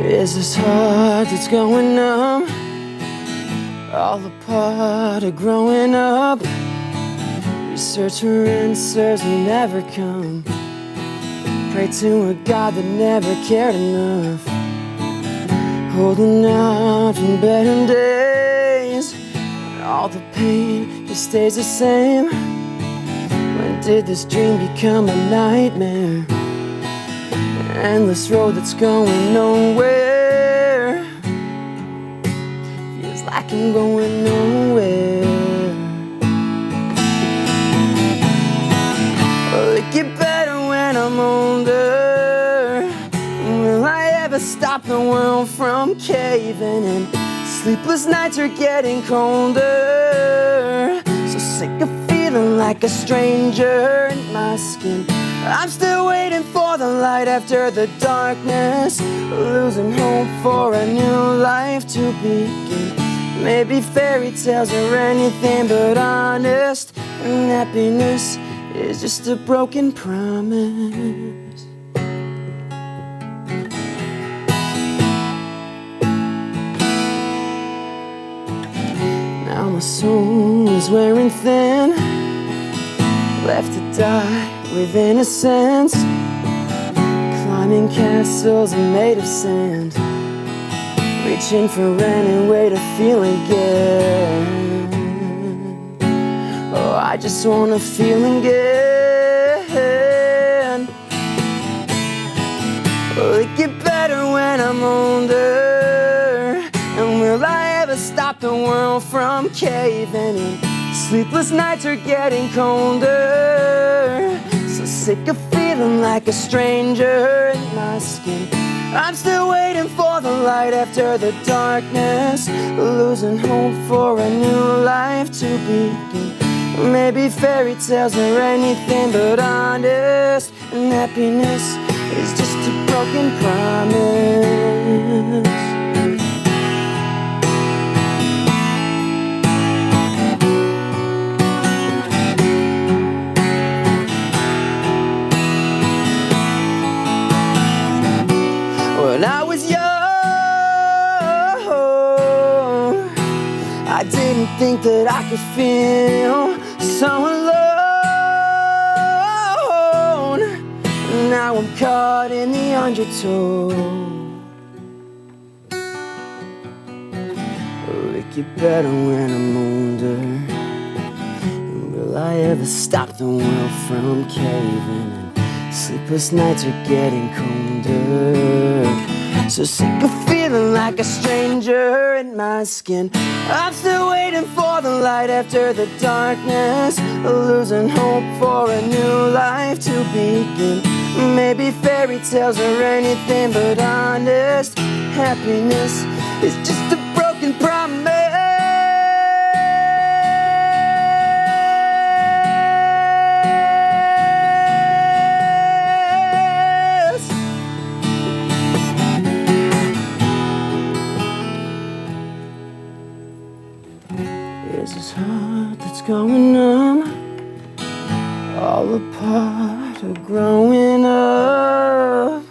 Is this heart that's going numb, all a part of growing up? We search for answers will never come. Pray to a God that never cared enough. Holding out from better days, and all the pain just stays the same. When did this dream become a nightmare? An endless road that's going nowhere. Feels like I'm going nowhere. ever stop the world from caving in? Sleepless nights are getting colder. So sick of feeling like a stranger in my skin. I'm still waiting for the light after the darkness, losing hope for a new life to begin. Maybe fairy tales are anything but honest, and happiness is just a broken promise. Now my soul is wearing thin, left to die with innocence, climbing castles made of sand, reaching for any way to feel again. Oh, I just wanna feel again. Will it get better when I'm older? And will I ever stop the world from caving in? Sleepless nights are getting colder. So sick of feeling like a stranger in my skin. I'm still waiting for the light after the darkness, losing hope for a new life to begin. Maybe fairy tales are anything but honest, and happiness is just a broken promise. When I was young, I didn't think that I could feel so alone. Now I'm caught in the undertow. Will it get better when I'm older? And will I ever stop the world from caving? Sleepless nights are getting colder. So sick of feeling like a stranger in my skin. I'm still waiting for the light after the darkness, losing hope for a new life to begin. Maybe fairy tales are anything but honest. Happiness is just a broken promise. Here's his heart that's going numb, all a part of growing up.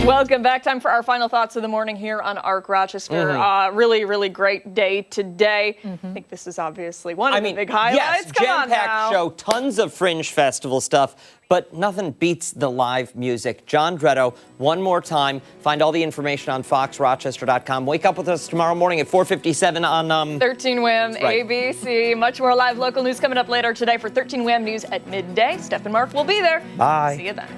Welcome back. Time for our final thoughts of the morning here on Arc Rochester. Really, really great day today. I think this is obviously one of the big highlights. Yes, Come on now. jam-packed show, tons of Fringe Festival stuff, but nothing beats the live music. Jon Dretto, one more time. Find all the information on foxrochester.com. Wake up with us tomorrow morning at 4:57 on 13 WHIM, right. ABC. Much more live local news coming up later today for 13 WHIM News at midday. Steph and Mark will be there. Bye. See you then.